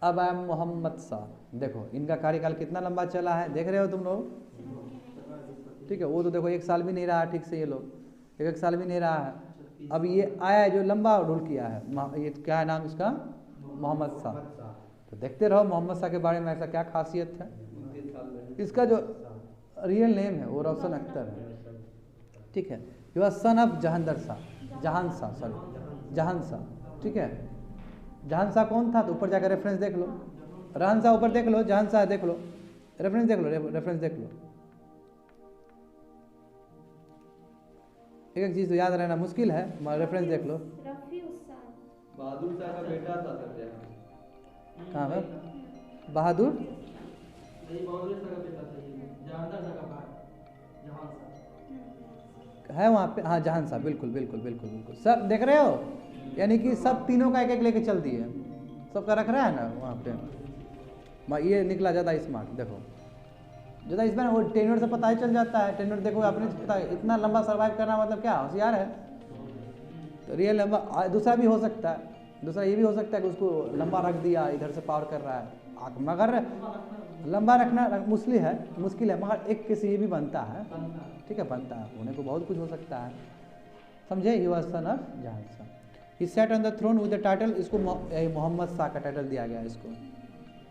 अब आया मोहम्मद शाह, देखो इनका कार्यकाल कितना लंबा चला है, देख रहे हो तुम लोग, ठीक है। वो तो देखो 1 साल भी नहीं रहा ठीक से, ये लोग 1 साल भी नहीं रहा है। अब ये आया जो लंबा रूल किया है, ये क्या है नाम इसका, मोहम्मद शाह। तो देखते रहो मोहम्मद शाह के बारे में ऐसा क्या खासियत है। इसका जो रियल नेम है वो रोशन अख्तर है, ठीक है। He was son of Jahangir Shah, जहान शाह, ठीक है। जहान शाह कौन था, तो ऊपर जाकर रेफरेंस देख लो, रहन शाह ऊपर देख लो, जहान शाह देख लो, रेफरेंस देख लो, रेफरेंस देख लो। एक चीज तो याद रहना मुश्किल है, रेफरेंस देख लो। बहादुर शाह का बेटा था सर, कहाँ है बहादुर, है वहाँ पे, हाँ जहान शाह, बिल्कुल बिल्कुल बिल्कुल बिल्कुल, सब देख रहे हो, यानी कि सब तीनों का एक एक लेके चल दिए, सबका रख रहा है ना वहाँ पे। ये निकला ज़्यादा स्मार्ट, देखो ज़्यादा स्मार्ट, वो टेन्योर से पता ही चल जाता है, टेन्योर देखो आपने पता है, इतना लंबा सर्वाइव करना मतलब क्या, होशियार है। तो रियल लंबा दूसरा भी हो सकता है, दूसरा ये भी हो सकता है कि उसको लंबा रख दिया, इधर से पावर कर रहा है, मगर लंबा रखना मुश्किल है, मगर एक केस ये भी बनता है, ठीक है, बनता है, होने को बहुत कुछ हो सकता है, समझे। He was son of Jahan Shah. He sat on the throne with the title, इसको मोहम्मद शाह का टाइटल दिया गया इसको।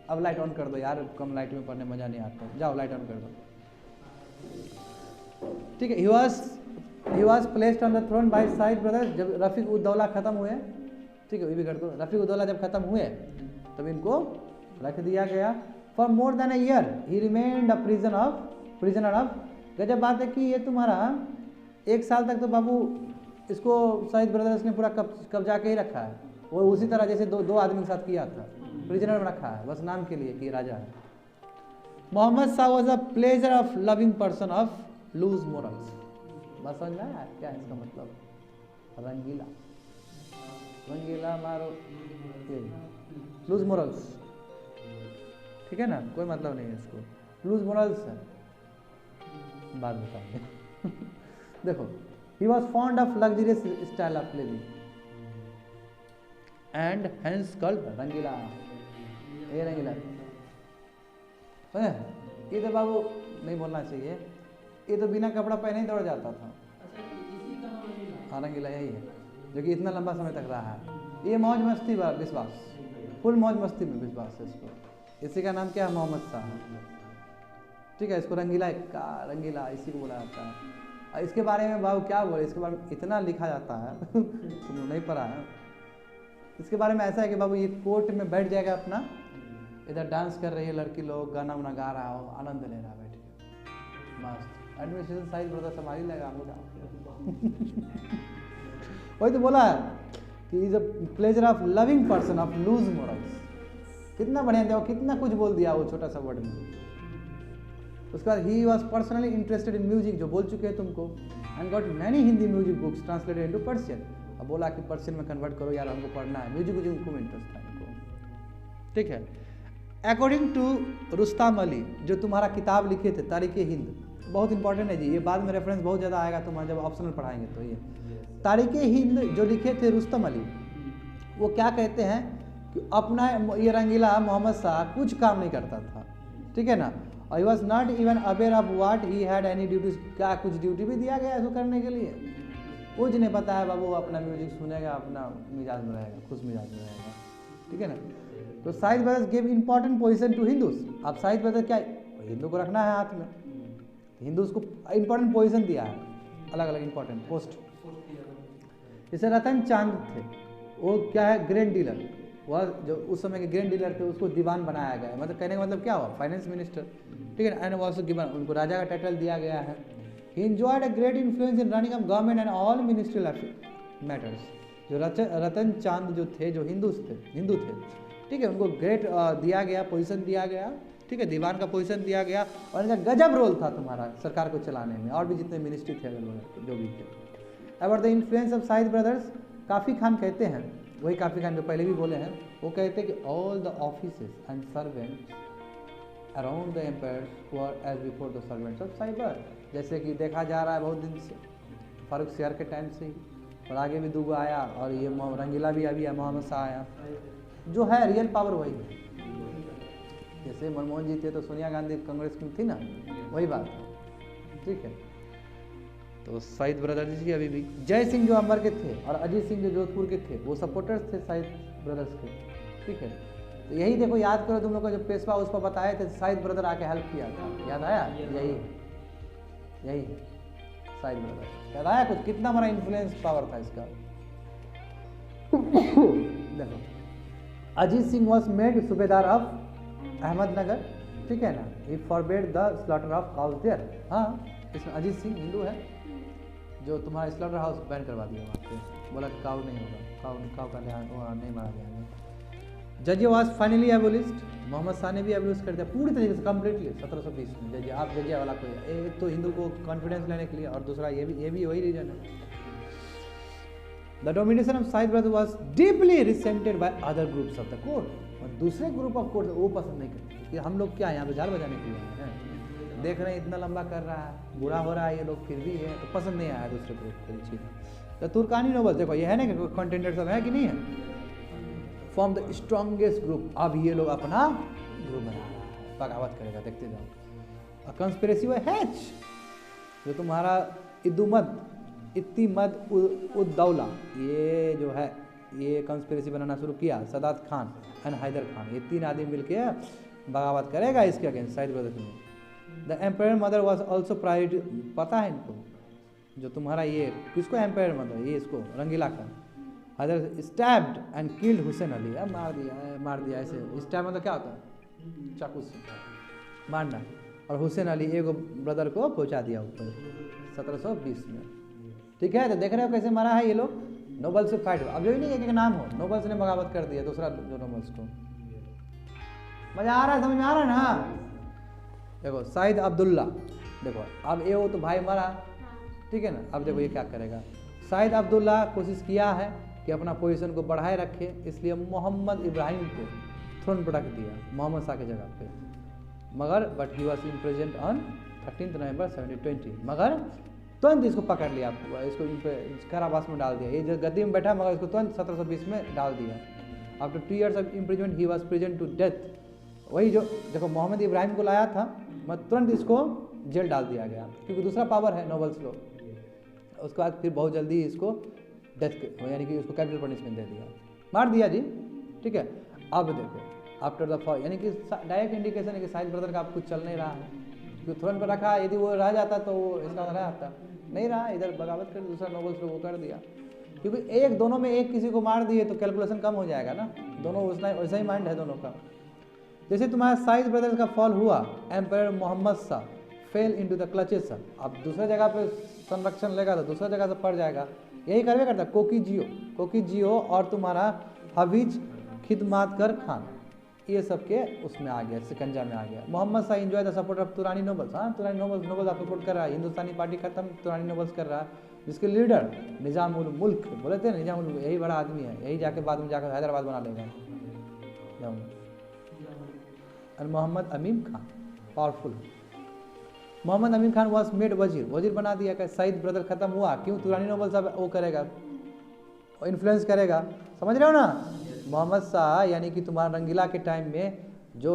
अब लाइट ऑन कर दो यार, कम लाइट में पढ़ने मज़ा नहीं आता, जाओ लाइट ऑन कर दो, ठीक है। He was placed on the throne by Sayyid brothers, जब रफ़ी उद-दौला ख़त्म हुए, ठीक है, ये भी कर दो, रफ़ी उद-दौला जब ख़त्म हुए तब इनको रख दिया गया। For more than a year he remained a prisoner of, गजब बात है कि ये तुम्हारा 1 साल तक तो बाबू इसको साइद ब्रदर्स ने पूरा कब्जा के ही रखा है, वो उसी तरह जैसे दो आदमी के साथ किया था, प्रिजनर में रखा है बस नाम के लिए कि राजा है। Mohammad Shah was a pleasure of loving person of loose morals, बस समझ में आया क्या है इसका मतलब, रंगीला मारो लूज मोरल्स, ठीक है ना, कोई मतलब नहीं है इसको, लूज मोरल्स है, बात बताएंगे। देखो he was fond of luxurious style of living and hence called रंगीला, ये रंगीला, ये तो बाबू नहीं बोलना चाहिए, ये तो बिना कपड़ा पहने ही दौड़ जाता था, हाँ रंगीला यही है जो कि इतना लंबा समय तक रहा है। ये मौज मस्ती विश्वास, फुल मौज मस्ती में विश्वास है इसको, इसी का नाम क्या है, मोहम्मद शाह, ठीक है। इसको रंगीला इसी को बोला जाता है। इसके बारे में बाबू क्या बोले, इसके बारे में इतना लिखा जाता है तुमने नहीं पढ़ा है। इसके बारे में ऐसा है कि बाबू ये कोर्ट में बैठ जाएगा अपना, इधर डांस कर रही है लड़की लोग, गाना वाना गा रहा हो, आनंद ले रहा है बैठ के मस्त। एडमिनिस्ट्रेशन साइज ब्रदर संभाल ही लेगा हमको। वही तो बोला है कि is a pleasure of loving person of loose morals. कितना बढ़िया देखो, कितना कुछ बोल दिया वो छोटा सा वर्ड में। उसके बाद he was personally interested in music, जो बोल चुके हैं तुमको, and got many Hindi music books translated into Persian. अब बोला कि पर्शियन में कन्वर्ट करो यार, हमको पढ़ना है म्यूजिक, मुझे खूब इंटरेस्ट था इनको, ठीक है। अकॉर्डिंग टू रुस्तम अली, जो तुम्हारा किताब लिखे थे तारीख़ हिंद, बहुत इंपॉर्टेंट है जी, ये बाद में रेफरेंस बहुत ज़्यादा आएगा तुम्हारा जब ऑप्शनल पढ़ाएंगे तो। ये तारीख़ हिंद जो लिखे थे रुस्तम अली, वो क्या कहते हैं कि अपना ये रंगीला मोहम्मद शाह कुछ काम नहीं करता था, ठीक है ना। और ही was not even aware of what he had any duties, क्या कुछ ड्यूटी भी दिया गया इसको करने के लिए, कुछ नहीं पता है बाबू, अपना म्यूजिक सुनेगा, अपना मिजाज में रहेगा, खुश मिजाज में रहेगा, ठीक है ना। तो Sayyid brothers give important position to Hindus. अब साइद ब्रदर क्या, हिंदू को रखना है हाथ में, हिंदूज को इंपॉर्टेंट पोजीशन दिया है, अलग अलग इंपॉर्टेंट पोस्ट। जैसे रतन चांद थे, वो क्या है, ग्रेन डीलर, वह जो उस समय के ग्रेन डीलर थे उसको दीवान बनाया गया है, मतलब कहने का मतलब क्या हुआ, फाइनेंस मिनिस्टर, ठीक है ना। एंड ऑल्सो गिवन, उनको राजा का टाइटल दिया गया है। ही enjoyed a great influence in running of government and all ministerial matters. जो रतन चांद जो थे, जो हिंदू थे, ठीक है, उनको ग्रेट दिया गया, पोजीशन दिया गया, ठीक है, दीवान का पोजीशन दिया गया, और इनका गजब रोल था तुम्हारा सरकार को चलाने में, और भी जितने मिनिस्ट्री थे अगल जो भी थे। About the influence of Said brothers, Khafi Khan कहते हैं, वही काफ़ी खान जो पहले भी बोले हैं, वो कहते हैं कि all the offices and servants around the empires were as before the servants of साइबर। जैसे कि देखा जा रहा है बहुत दिन से, फारूक सियार के टाइम से ही, और आगे भी दूगो आया, और ये रंगीला भी अभी है, मोहम्मद शाह आया, जो है रियल पावर वही है। जैसे मनमोहन जी थे तो सोनिया गांधी कांग्रेस में थी ना, वही बात है, ठीक है। तो साइद ब्रदर्स जी अभी भी, जय सिंह जो अंबर के थे और अजीत सिंह जो जोधपुर के थे, वो सपोर्टर्स थे साइद ब्रदर्स के, ठीक है। तो यही देखो, याद करो तुम लोग को, जब पेशवा उस पर बताए थे, साइद ब्रदर आके हेल्प किया था, याद आया, यही है साइद ब्रदर, याद आया कुछ, कितना बड़ा इन्फ्लुएंस पावर था इसका। देखो, Ajit Singh was made subedar of Ahmednagar, ठीक है ना। He forbade the slaughter of cows there. हाँ, इसमें अजीत सिंह हिंदू है, जो तुम्हारा स्लॉटर हाउस बैन करवा दिया वहाँ पे, बोला कि काउ नहीं होगा, काउ का नहीं मारा जाएगा। जज वॉज फाइनली एबोलिस्ट, मोहम्मद शाह ने भी एबोलिस्ट कर दिया पूरी तरीके से, कम्प्लीटली 1720 में। जज, आप जजिया वाला कोई, एक तो हिंदू को कॉन्फिडेंस लेने के लिए, और दूसरा ये भी वही रीजन है। The domination of Sayyid brother was deeply resented by other groups of the court. और दूसरे ग्रुप ऑफ कोर्ट वो पसंद नहीं करते कि हम लोग क्या यहाँ पे झाल बजाने के लिए हैं, देख रहे हैं इतना लंबा कर रहा है, बुरा हो रहा है ये लोग, फिर भी है, तो पसंद नहीं आया दूसरे ग्रुप को चीज़। तो तुर्कानी नोबल देखो, ये है ना कि कंटेंडर सब है कि नहीं है, फॉर्म द स्ट्रॉन्गेस्ट ग्रुप। अब ये लोग अपना ग्रुप बना रहा है, बगावत करेगा, देखते जाओ। कंस्पिरेसी व हैच, जो तुम्हारा इत्तिमद उद्दौला, ये जो है, ये कंस्पिरेसी बनाना शुरू किया, सदात खान एंड हैदर खान, ये 3 आदमी मिलके बगावत करेगा इसके अगेंस्ट साइद ब्रदर्स में। The empire mother was also pride, पता है इनको, जो तुम्हारा ये किसको एम्पायर मदर, ये इसको रंगीला का, Haidar stabbed and killed Hussain Ali. मार दिया ऐसे, स्टैब मतलब क्या होता है, चाकू से मारना, और हुसैन अली एक ब्रदर को पहुंचा दिया ऊपर 1720 में, ठीक है। तो देख रहे हो कैसे मारा है ये लोग, नोबल से फाइट। अब जो ही नहीं एक नाम हो, नोबल्स ने बगावत कर दिया दूसरा जो नोबल्स को। मजा आ रहा है, समझ में आ रहा है ना। देखो साइद अब्दुल्ला, देखो अब ये वो तो भाई मरा, ठीक है ना। अब देखो ये क्या करेगा, साइद अब्दुल्ला कोशिश किया है कि अपना पोजीशन को बढ़ाए रखे, इसलिए मोहम्मद इब्राहिम को थ्रोन पर रख दिया मोहम्मद शाह की जगह पे, मगर but he was imprisoned on 13 नवंबर 1720। मगर तुरंत इसको पकड़ लिया, इसको कारावास में डाल दिया, ये गद्दी में बैठा, मगर इसको तुरंत 1720 में डाल दिया। After 2 years of imprisonment he was present to death. वही जो देखो मोहम्मद इब्राहिम को लाया था, मगर तुरंत इसको जेल डाल दिया गया, क्योंकि दूसरा पावर है नोबल्स लोग। उसके बाद फिर बहुत जल्दी इसको डेथ, यानी कि उसको कैपिटल पनिशमेंट दे दिया, मार दिया जी, ठीक है। अब देखो आफ्टर द फॉल, यानी कि डायरेक्ट इंडिकेशन है कि साइद ब्रदर का अब कुछ चल नहीं रहा है, क्योंकि थ्रोन पर रखा, यदि वो रह जाता तो इसका रह जाता, नहीं रहा, इधर बगावत कर दूसरा नोबल्स लोग वो कर दिया, क्योंकि दोनों में एक किसी को मार दिए तो कैलकुलेशन कम हो जाएगा ना, दोनों वैसा ही माइंड है दोनों का। जैसे तुम्हारा साइद ब्रदर्स का फॉल हुआ, empire Mohammad Shah fell into the clutches. अब दूसरे जगह पे संरक्षण लेगा तो दूसरा जगह से पड़ जाएगा, यही करवे करता। कोकी जियो और तुम्हारा हफीज खिदमातगर खान, ये सब के उसमें आ गया, सिकंजा में आ गया। Mohammad Shah enjoy the support of Turani nobles. हाँ, तुरानी नोबल्स आप सपोर्ट कर रहा है, हिंदुस्तानी पार्टी खत्म, तुरानी नोबल्स कर रहा है, जिसके लीडर निजाम उल मुल्क बोले थे। निजाम उल मुल्क यही बड़ा आदमी है, यही जाके बाद में जाकर हैदराबाद बना लेगा। और Mohammad Amin Khan powerful. Mohammad Amin Khan was made wazir बना दिया। क्या सईद ब्रदर खत्म हुआ, क्यों? तुरानी नोबल्स अब वो करेगा, इन्फ्लुएंस करेगा, समझ रहे हो ना। मोहम्मद शाह यानी कि तुम्हारा रंगीला के टाइम में जो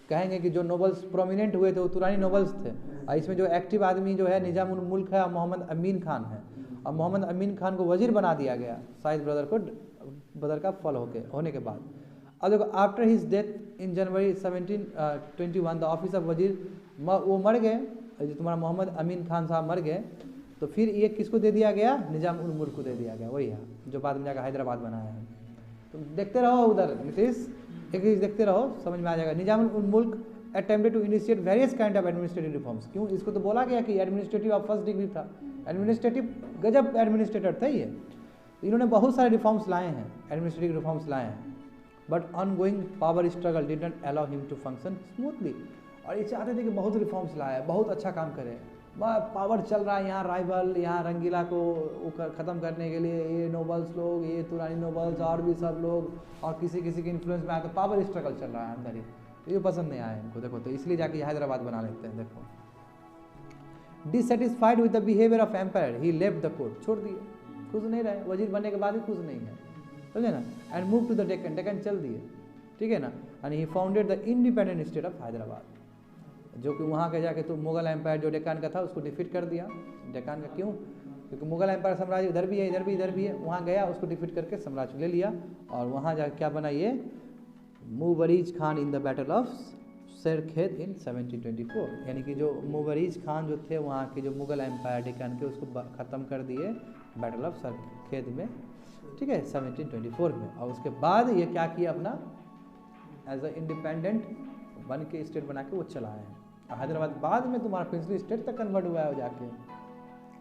कहेंगे कि जो नोबल्स प्रोमिनेंट हुए थे वो तुरानी नोबल्स थे, और इसमें जो एक्टिव आदमी जो है निजाम उल मुल्क है और मोहम्मद अमीन खान है। और मोहम्मद अमीन खान को वजीर बना दिया गया साइद ब्रदर का फॉल होने के बाद। अब देखो, after his death in January 1721 the office of वजीर, वो मर गए, तुम्हारा मोहम्मद अमीन खान साहब मर गए, तो फिर ये किसको दे दिया गया? निजाम उल मुल्क को दे दिया गया, वही है जो बाद में जाकर हैदराबाद बनाया है। तुम देखते रहो उधर नीतीश, एक चीज देखते रहो, समझ में आ जाएगा। Nizam ul Mulk attempted to initiate various kind of administrative reforms. क्यों? इसको तो बोला गया कि एडमिनिस्ट्रेटिव ऑफ फर्स्ट डिग्री था, एडमिनिस्ट्रेटिव गजब एडमिनिस्ट्रेटर था ये। इन्होंने बहुत सारे रिफॉर्म्स लाए हैं, एडमिनिस्ट्रेटिव रिफॉर्म्स लाए हैं, but ongoing power struggle did not allow him to function smoothly. और ये चाहते थे कि बहुत रिफॉर्म्स लाए, बहुत अच्छा काम करे, पावर चल रहा है यहाँ, राइवल यहाँ रंगीला को ख़त्म करने के लिए ये नोबल्स लोग, ये तुरानी नोबल्स और भी सब लोग, और किसी किसी के इन्फ्लुएंस में आए, तो पावर स्ट्रगल चल रहा है अंदर ही, तो ये पसंद नहीं आया इनको। देखो, तो इसलिए जाके हैदराबाद बना लेते हैं। देखो, dissatisfied with the behaviour of empire he left the court, छोड़ दिए, खुश नहीं रहे, वजीर बनने के बाद भी खुश नहीं है, समझे ना। And move to the Deccan चल दिए, ठीक है ना। And he founded the independent state of Hyderabad, जो कि वहाँ के जाके तो मुगल एम्पायर जो डेक्कन का था उसको डिफीट कर दिया। डेक्कन का क्यों? क्योंकि मुगल एम्पायर साम्राज्य इधर भी है, इधर भी है, वहाँ गया, उसको डिफीट करके साम्राज्य ले लिया, और वहाँ जाके क्या बना ये Mubariz Khan in the battle of Shakarkheda इन 1724। यानी कि जो मुवरीज खान जो थे वहाँ के जो मुगल एम्पायर डेक्कन के, उसको ख़त्म कर दिए बैटल ऑफ सरखेद में, ठीक है, 1724 में। और उसके बाद ये क्या किया, अपना एज अ इंडिपेंडेंट बन के स्टेट बना के वो चलाए हैं। हैदराबाद बाद में तुम्हारा प्रिंसली स्टेट तक कन्वर्ट हुआ है जाके,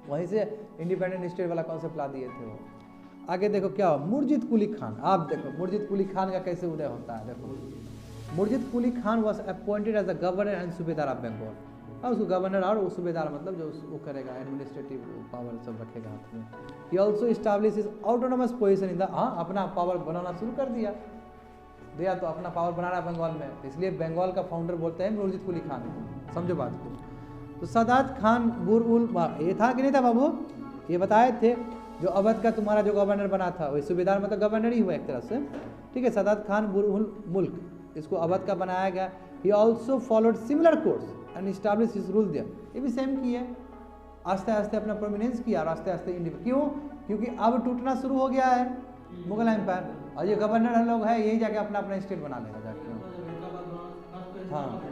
वहीं से इंडिपेंडेंट स्टेट वाला कॉन्सेप्ट ला दिए थे वो। आगे देखो क्या हुआ, मुर्जिद कुली खान। आप देखो मुर्जिद कुली खान का कैसे उदय होता है। देखो, Murshid Quli Khan was appointed as a governor and subedar of Bengal. और उसको गवर्नर और वो सूबेदार मतलब जो वो करेगा, एडमिनिस्ट्रेटिव पावर सब रखेगा हाथ में। He also establish his autonomous position in the, अपना पावर बनाना शुरू कर दिया तो अपना पावर बना रहा है बंगाल में, तो इसलिए बंगाल का फाउंडर बोलते हैं मुर्जिद कुली खान को, समझो बात को। तो सादात खान बुर-उल, ये था कि नहीं था बाबू, ये बताए थे, जो अवध का तुम्हारा जो गवर्नर बना था, वही सूबेदार मतलब गवर्नर ही हुआ एक तरह से, ठीक है। सादात खान बुर-उल मुल्क, इसको अवध का बनाया गया। He also followed similar course and establish his rule there, ये भी सेम किए, आस्ते आस्ते अपना प्रोमिनेंस किया, और आस्ते आस्ते क्यों? क्योंकि अब टूटना शुरू हो गया है मुगल एम्पायर, और ये गवर्नर लोग है, यही जाके अपना अपना स्टेट बना लेगा जाके। हाँ,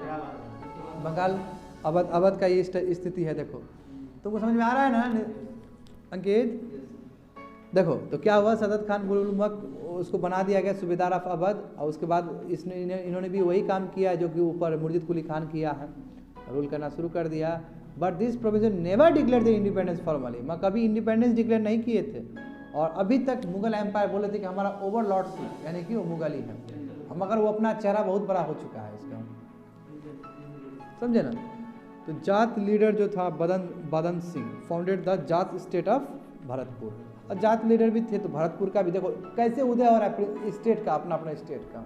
बंगाल अवध का ये स्थिति है। देखो, तुमको समझ में आ रहा है ना अंकित? देखो, तो क्या हुआ, सदत खान बुल-उल-मुल्क उसको बना दिया गया सूबेदार ऑफ अवध, और उसके बाद इन्होंने भी वही काम किया जो कि ऊपर मुर्जिद कुली खान किया है, रूल करना शुरू कर दिया। But this provision never declare the independence formally, मैं कभी इंडिपेंडेंस डिक्लेयर नहीं किए थे, और अभी तक मुगल एम्पायर बोले थे कि हमारा ओवरलॉर्डशिप यानी कि वो मुगल ही है, मगर वो अपना चेहरा बहुत बड़ा हो चुका है इसका, समझे ना। तो जाट लीडर जो था बदन Singh founded the Jat state of Bharatpur, और जाट लीडर भी थे, तो भरतपुर का भी देखो कैसे उदय हो रहा है स्टेट का, अपना अपना स्टेट का।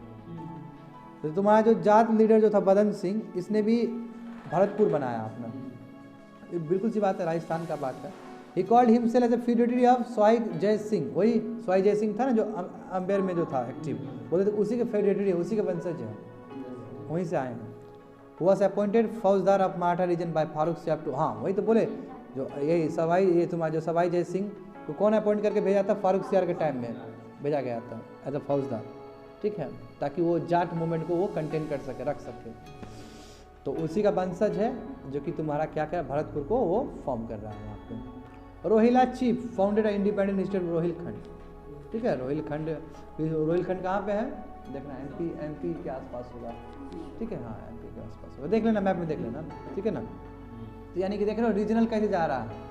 तो तुम्हारा जो जाट लीडर जो था बदन सिंह, इसने भी भरतपुर बनाया अपना, बिल्कुल सी बात है, राजस्थान का बात है। He called himself as a feudatory of स्वाई जय सिंह, वही स्वाई जय सिंह था ना जो अम्बेर में जो था एक्टिव, बोले थे उसी के फेडरेटरी, उसी के वंशज है, वहीं से आए हैं। Was appointed faujdar of Maratha region by Farrukhsiyar too, हाँ वही तो बोले, जो यही ये तुम्हारा जो सवाई जय सिंह को कौन अपॉइंट करके भेजा था, फारूक सियार के टाइम में भेजा गया था एज अ फौजदार, ठीक है, ताकि वो जाट मूवमेंट को वो कंटेन कर सके, रख सके। तो उसी का वंशज है जो कि तुम्हारा क्या क्या भरतपुर को वो फॉर्म कर रहा है वहाँ पे। Rohilla chief founded independent state Rohilkhand, ठीक है। रोहिलखंड कहाँ पे है? देखना एमपी के आसपास होगा, ठीक है, हाँ एमपी के आसपास होगा, देख लेना मैप में, देख लेना, ठीक है ना। तो यानी कि देख रहे हो रीजनल कैसे जा रहा है।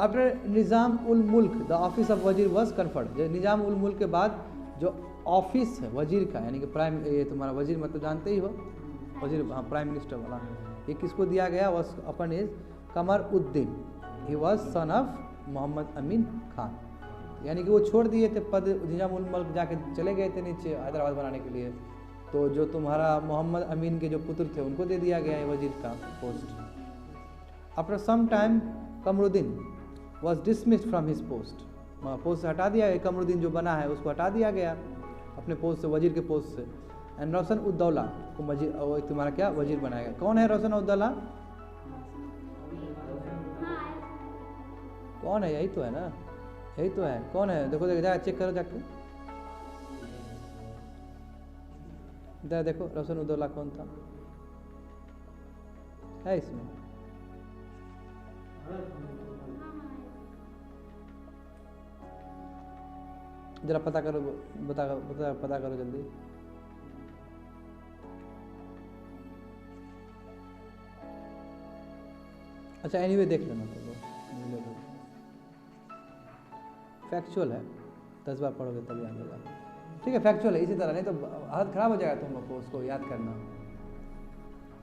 आफ्टर निज़ाम उल मुल्क द ऑफिस ऑफ वजीर वॉज कन्फर्ड, जो निज़ाम उल मुल्क के बाद जो ऑफिस है वजीर का, यानी कि प्राइम, ये तुम्हारा वजीर मतलब जानते ही हो, वजीर, हाँ प्राइम मिनिस्टर वाला, ये किसको दिया गया, वॉज अपन is Qamaruddin, he was son of Mohammad Amin Khan, यानी कि वो छोड़ दिए थे पद, निज़ाम उल मुल्क जाके चले गए थे नीचे हैदराबाद बनाने के लिए, तो जो तुम्हारा मोहम्मद अमीन के जो पुत्र थे उनको दे दिया गया है वजीर का post. After some time Qamaruddin was dismissed from his post, post से हटा दिया गया, कमरुद्दीन जो बना है उसको हटा दिया गया अपने पोस्ट से, वजीर के पोस्ट से। एंड रोशन उद्दौला को वो तुम्हारा क्या वजीर बनाएगा। कौन है रोशन उद्दौला, कौन है, यही तो है ना, यही तो है, कौन है, देखो देखो जा चेक करो जाके, इधर देखो रोशन उद्दौला कौन था, है इसमें, जरा पता करो, पता करो जल्दी। अच्छा एनीवे देख लेना, तो फैक्चुअल है, 10 बार पढ़ोगे तब याद होगा, ठीक है, फैक्चुअल है, इसी तरह, नहीं तो हालत खराब हो जाएगा तुम लोग को उसको याद करना।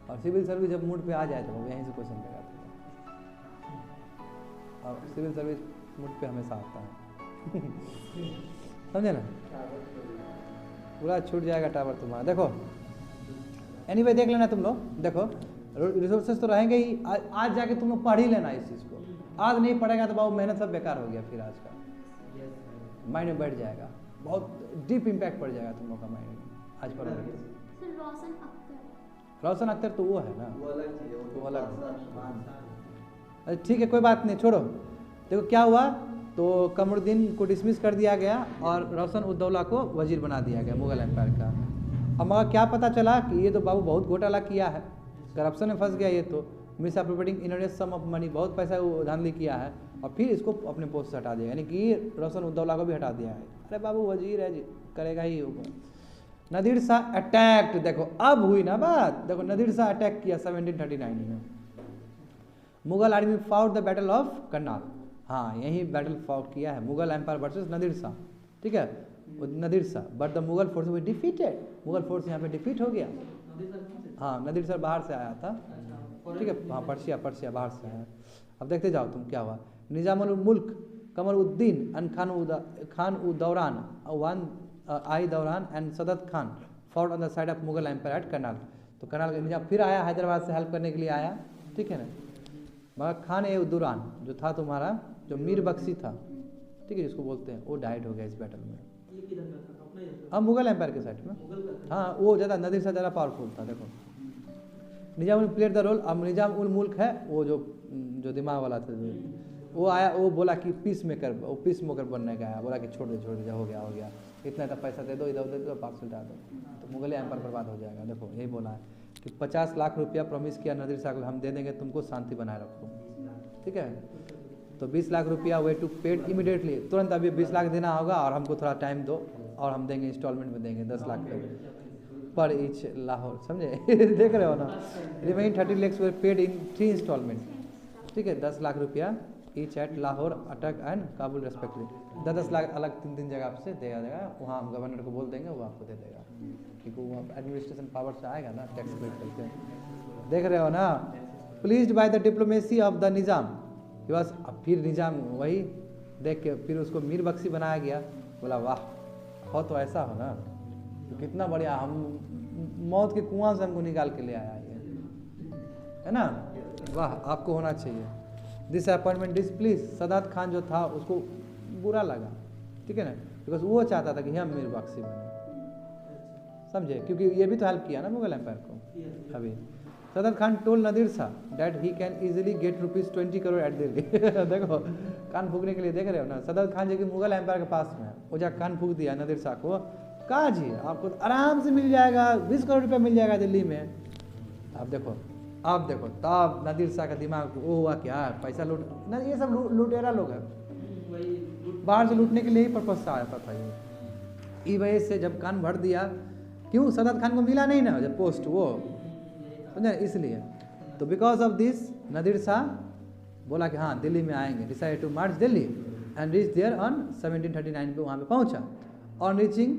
और सिविल सर्विस जब मूड पे आ जाए तो यहीं से क्वेश्चन देगा, और सिविल सर्विस मूड पे हमेशा आता है समझे ना, पूरा छूट जाएगा टावर तुम्हारा। देखो एनीवे देख लेना तुम लोग, देखो रिसोर्सेज तो रहेंगे ही, आज जाके तुम लोग पढ़ ही लेना इस चीज़ को, आज नहीं पढ़ेगा तो बाबू मेहनत सब बेकार हो गया, फिर आज का माइंड में बैठ जाएगा, बहुत डीप इम्पैक्ट पड़ जाएगा तुम लोग का माइंड में, आज पढ़ोगे तो। रोशन अख्तर तो वो है ना, वो अलग, अच्छा ठीक है कोई बात नहीं, छोड़ो। देखो क्या हुआ, तो कमरुद्दीन को डिसमिस कर दिया गया और रोशन उद्दौला को वजीर बना दिया गया मुगल एम्पायर का। अब मगर क्या पता चला कि ये तो बाबू बहुत घोटाला किया है, करप्शन में फंस गया ये तो, misappropriating inordinary sum of money, बहुत पैसा वो धांधली किया है, और फिर इसको अपने पोस्ट से हटा दिया, यानी कि रोशन उद्दौला को भी हटा दिया है। अरे बाबू वजीर है जी, करेगा ही होगा। नदीर शाह अटैक्ट, देखो अब हुई ना बात, देखो नदीर शाह अटैक किया 1739 में, Mughal army fought the battle of Karnal, हाँ यही बैटल फाउट किया है, मुगल एम्पायर वर्सेस नदीर शाह, ठीक है, Nadir Shah, but the Mughal force were defeated, Mughal force यहाँ पे डिफीट हो गया। हाँ नदीर शाह बाहर से आया था, ठीक है, हाँ पर्शिया बाहर से आया। अब देखते जाओ तुम क्या हुआ। निजाम उल मुल्क कमर उद्दीन एंड खान उदौरान आई Dauran and Saadat Khan fought on the side of Mughal empire at Karnal, तो करनाल का निजाम फिर आया, हैदराबाद से हेल्प करने के लिए आया, ठीक है ना। मगर खान ए दुरान जो था तुम्हारा, जो मीर बख्शी था, ठीक है जिसको बोलते हैं, वो डाइड हो गया इस बैटल में। हाँ मुगल एम्पायर के साइड में, हाँ वो ज़्यादा नदीर से ज़्यादा पावरफुल था। देखो निजाम प्लेड द रोल, अब निजाम उल मुल्क है वो जो दिमाग वाला था, वो आया, वो बोला कि पीस मेकर बनने का आया, बोला कि छोड़ दे हो गया, इतना पैसा दे दो, इधर उधर दो, पास उल्टा दो, तो मुगल एम्पायर बर्बाद हो जाएगा। देखो यही बोला है कि 50 लाख रुपया प्रॉमिस किया नदीर शाह को, हम दे देंगे तुमको, शांति बनाए रखो, ठीक है। तो 20 लाख रुपया वे टू पेड इमीडिएटली, तुरंत अभी 20 लाख देना होगा और हमको थोड़ा टाइम दो और हम देंगे, इंस्टॉलमेंट में देंगे 10 लाख पर ईच लाहौर, समझे देख रहे हो ना। Remaining 30 lakhs we paid in 3 installment, ठीक है, 10 लाख रुपया ईच एट लाहौर, अटक एंड काबुल रेस्पेक्टिवली, 10 लाख अलग 3 जगह से देगा, वहाँ हम गवर्नर को बोल देंगे, वो आपको दे देगा, क्योंकि वो एडमिनिस्ट्रेशन पावर से आएगा ना, टैक्स कलेक्ट करके। देख रहे हो ना, pleased by the diplomacy of the Nizam, कि बस अब फिर निज़ाम वही देख के फिर उसको मीर बख्शी बनाया गया। बोला वाह हो तो ऐसा हो ना, तो कितना बढ़िया, हम मौत के कुआं से हमको निकाल के ले आया ये, है ना, वाह आपको होना चाहिए। This appointment displease Sadat Khan जो था उसको बुरा लगा, ठीक है ना, बिकॉज वो चाहता था कि हम मीर बख्शी बने, समझे, क्योंकि ये भी तो हेल्प किया ना मुगल एम्पायर को। अभी Sadat Khan told Nadir Shah that he can easily get ₹20 crore at Delhi देखो कान फूकने के लिए, देख रहे हो ना, सदात खान जो कि मुगल एम्पायर के पास में है, वो जा कान फूक दिया नदीर शाह को, कहा जी आपको आराम से मिल जाएगा, 20 करोड़ रुपया मिल जाएगा दिल्ली में। अब देखो तब नदीर शाह का दिमाग वो हुआ क्या, पैसा लूट ना, ये सब लुटेरा लोग हैं, बाहर से लूटने के लिए ही पर्पज से आया था ये। वजह से जब कान भर दिया क्यों? सदात खान को मिला नहीं ना जब पोस्ट वो, समझे, इसलिए। तो because of this Nadir Shah बोला कि हाँ दिल्ली में आएंगे, decide to march Delhi and reach there on 1739 पे वहाँ पे पहुँचा। On reaching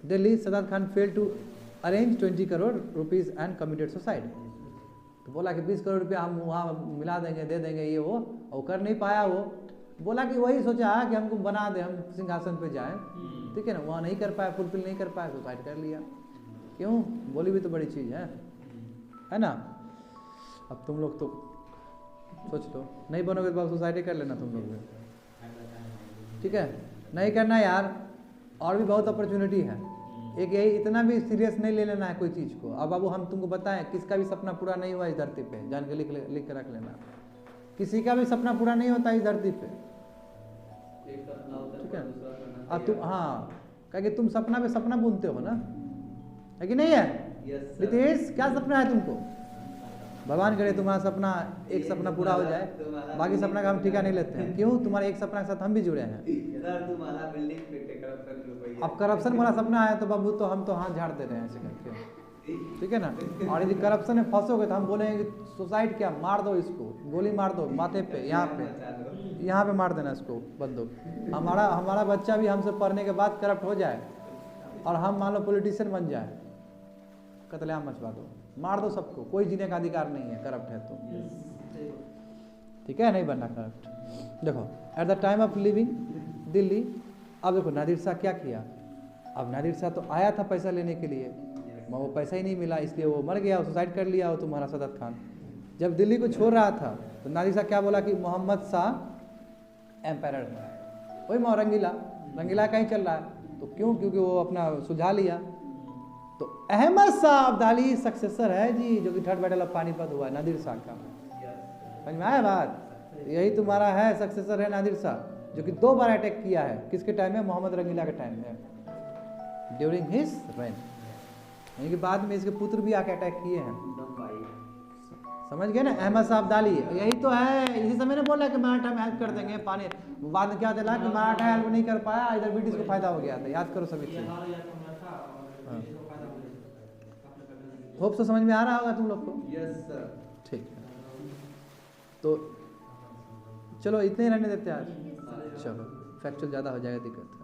Delhi Sadat Khan fail to arrange 20 crore rupees and committed suicide. तो बोला कि 20 करोड़ रुपया हम वहाँ मिला देंगे, दे देंगे ये वो, और कर नहीं पाया वो। बोला कि वही सोचा कि हमको बना दे, हम सिंहासन पे जाएं, ठीक है ना, वहाँ नहीं कर पाया, फुलफिल नहीं कर पाया, सुसाइड कर लिया। क्यों? बोली भी तो बड़ी चीज़ है ना। अब तुम लोग तो सोच लो, नहीं बनोगे तो सुसाइड कर लेना तुम लोग भी, ठीक है, नहीं करना यार। और भी बहुत अपॉर्चुनिटी है, एक यही, इतना भी सीरियस नहीं ले लेना है कोई चीज़ को। अब बाबू हम तुमको बताएं, किसका भी सपना पूरा नहीं हुआ इस धरती पे, जान के लिख के रख लेना, किसी का भी सपना पूरा नहीं होता इस धरती पे, ठीक है। अब तुम, हाँ, क्या कि तुम सपना पे सपना बुनते हो ना, है कि नहीं है? नितेश, क्या सपना है तुमको? भगवान करे तुम्हारा सपना, एक सपना पूरा हो जाए, बाकी सपना का हम ठिका नहीं लेते हैं। क्यों? तुम्हारे एक सपना के साथ हम भी जुड़े हैं। अब करप्शन वाला सपना है तो बाबू तो हम तो हाथ झाड़ दे रहे हैं ऐसे करके, ठीक है ना। और यदि करप्शन में फंसोगे तो हम बोलेंगे कि सुसाइड क्या, मार दो इसको, गोली मार दो माथे पे, यहाँ पे मार देना इसको बंदूक। हमारा बच्चा भी हमसे पढ़ने के बाद करप्ट हो जाए और हम मान लो पॉलिटिशियन बन जाए, कतलेआम मचवा दो, मार दो सबको, कोई जीने का अधिकार नहीं है, करप्ट है तो, ठीक है, नहीं बनना करप्ट। देखो at the time of living Delhi, अब देखो नादिर शाह क्या किया। अब नादिर शाह तो आया था पैसा लेने के लिए, वो पैसा ही नहीं मिला, इसलिए वो मर गया, सुसाइड कर लिया वो तुम्हारा सदात खान। जब दिल्ली को छोड़ रहा था तो नादिर शाह क्या बोला कि मोहम्मद शाह एम्पायर है, वही रंगीला कहीं चल रहा है। तो क्यों? क्योंकि वो अपना सुझा लिया। तो अहमद शाह अब्दाली सक्सेसर है जी, जो कि थर्ड बैटल ऑफ पानीपत हुआ नादिर शाह का, समझ में आया बात? यही तुम्हारा है सक्सेसर है नादिर शाह, जो कि 2 बार अटैक किया है। किसके टाइम में? मोहम्मद रंगीला के टाइम में, ड्यूरिंग हिज रेन, यानी कि बाद में इसके पुत्र भी आके अटैक किए हैं, समझ गए ना। अहमद शाह अब्दाली यही तो है, इसी समय ने बोला कि मराठा में हेल्प कर देंगे, पानी बाद में क्या दिला कि मराठा हेल्प नहीं कर पाया, इधर ब्रिटिश को फायदा हो गया था। याद करो सभी चीज। होप तो समझ में आ रहा होगा तुम लोग को? Yes sir. ठीक है, तो चलो इतने ही रहने देते हैं आज, चलो फैक्चुअल ज़्यादा हो जाएगा दिक्कत।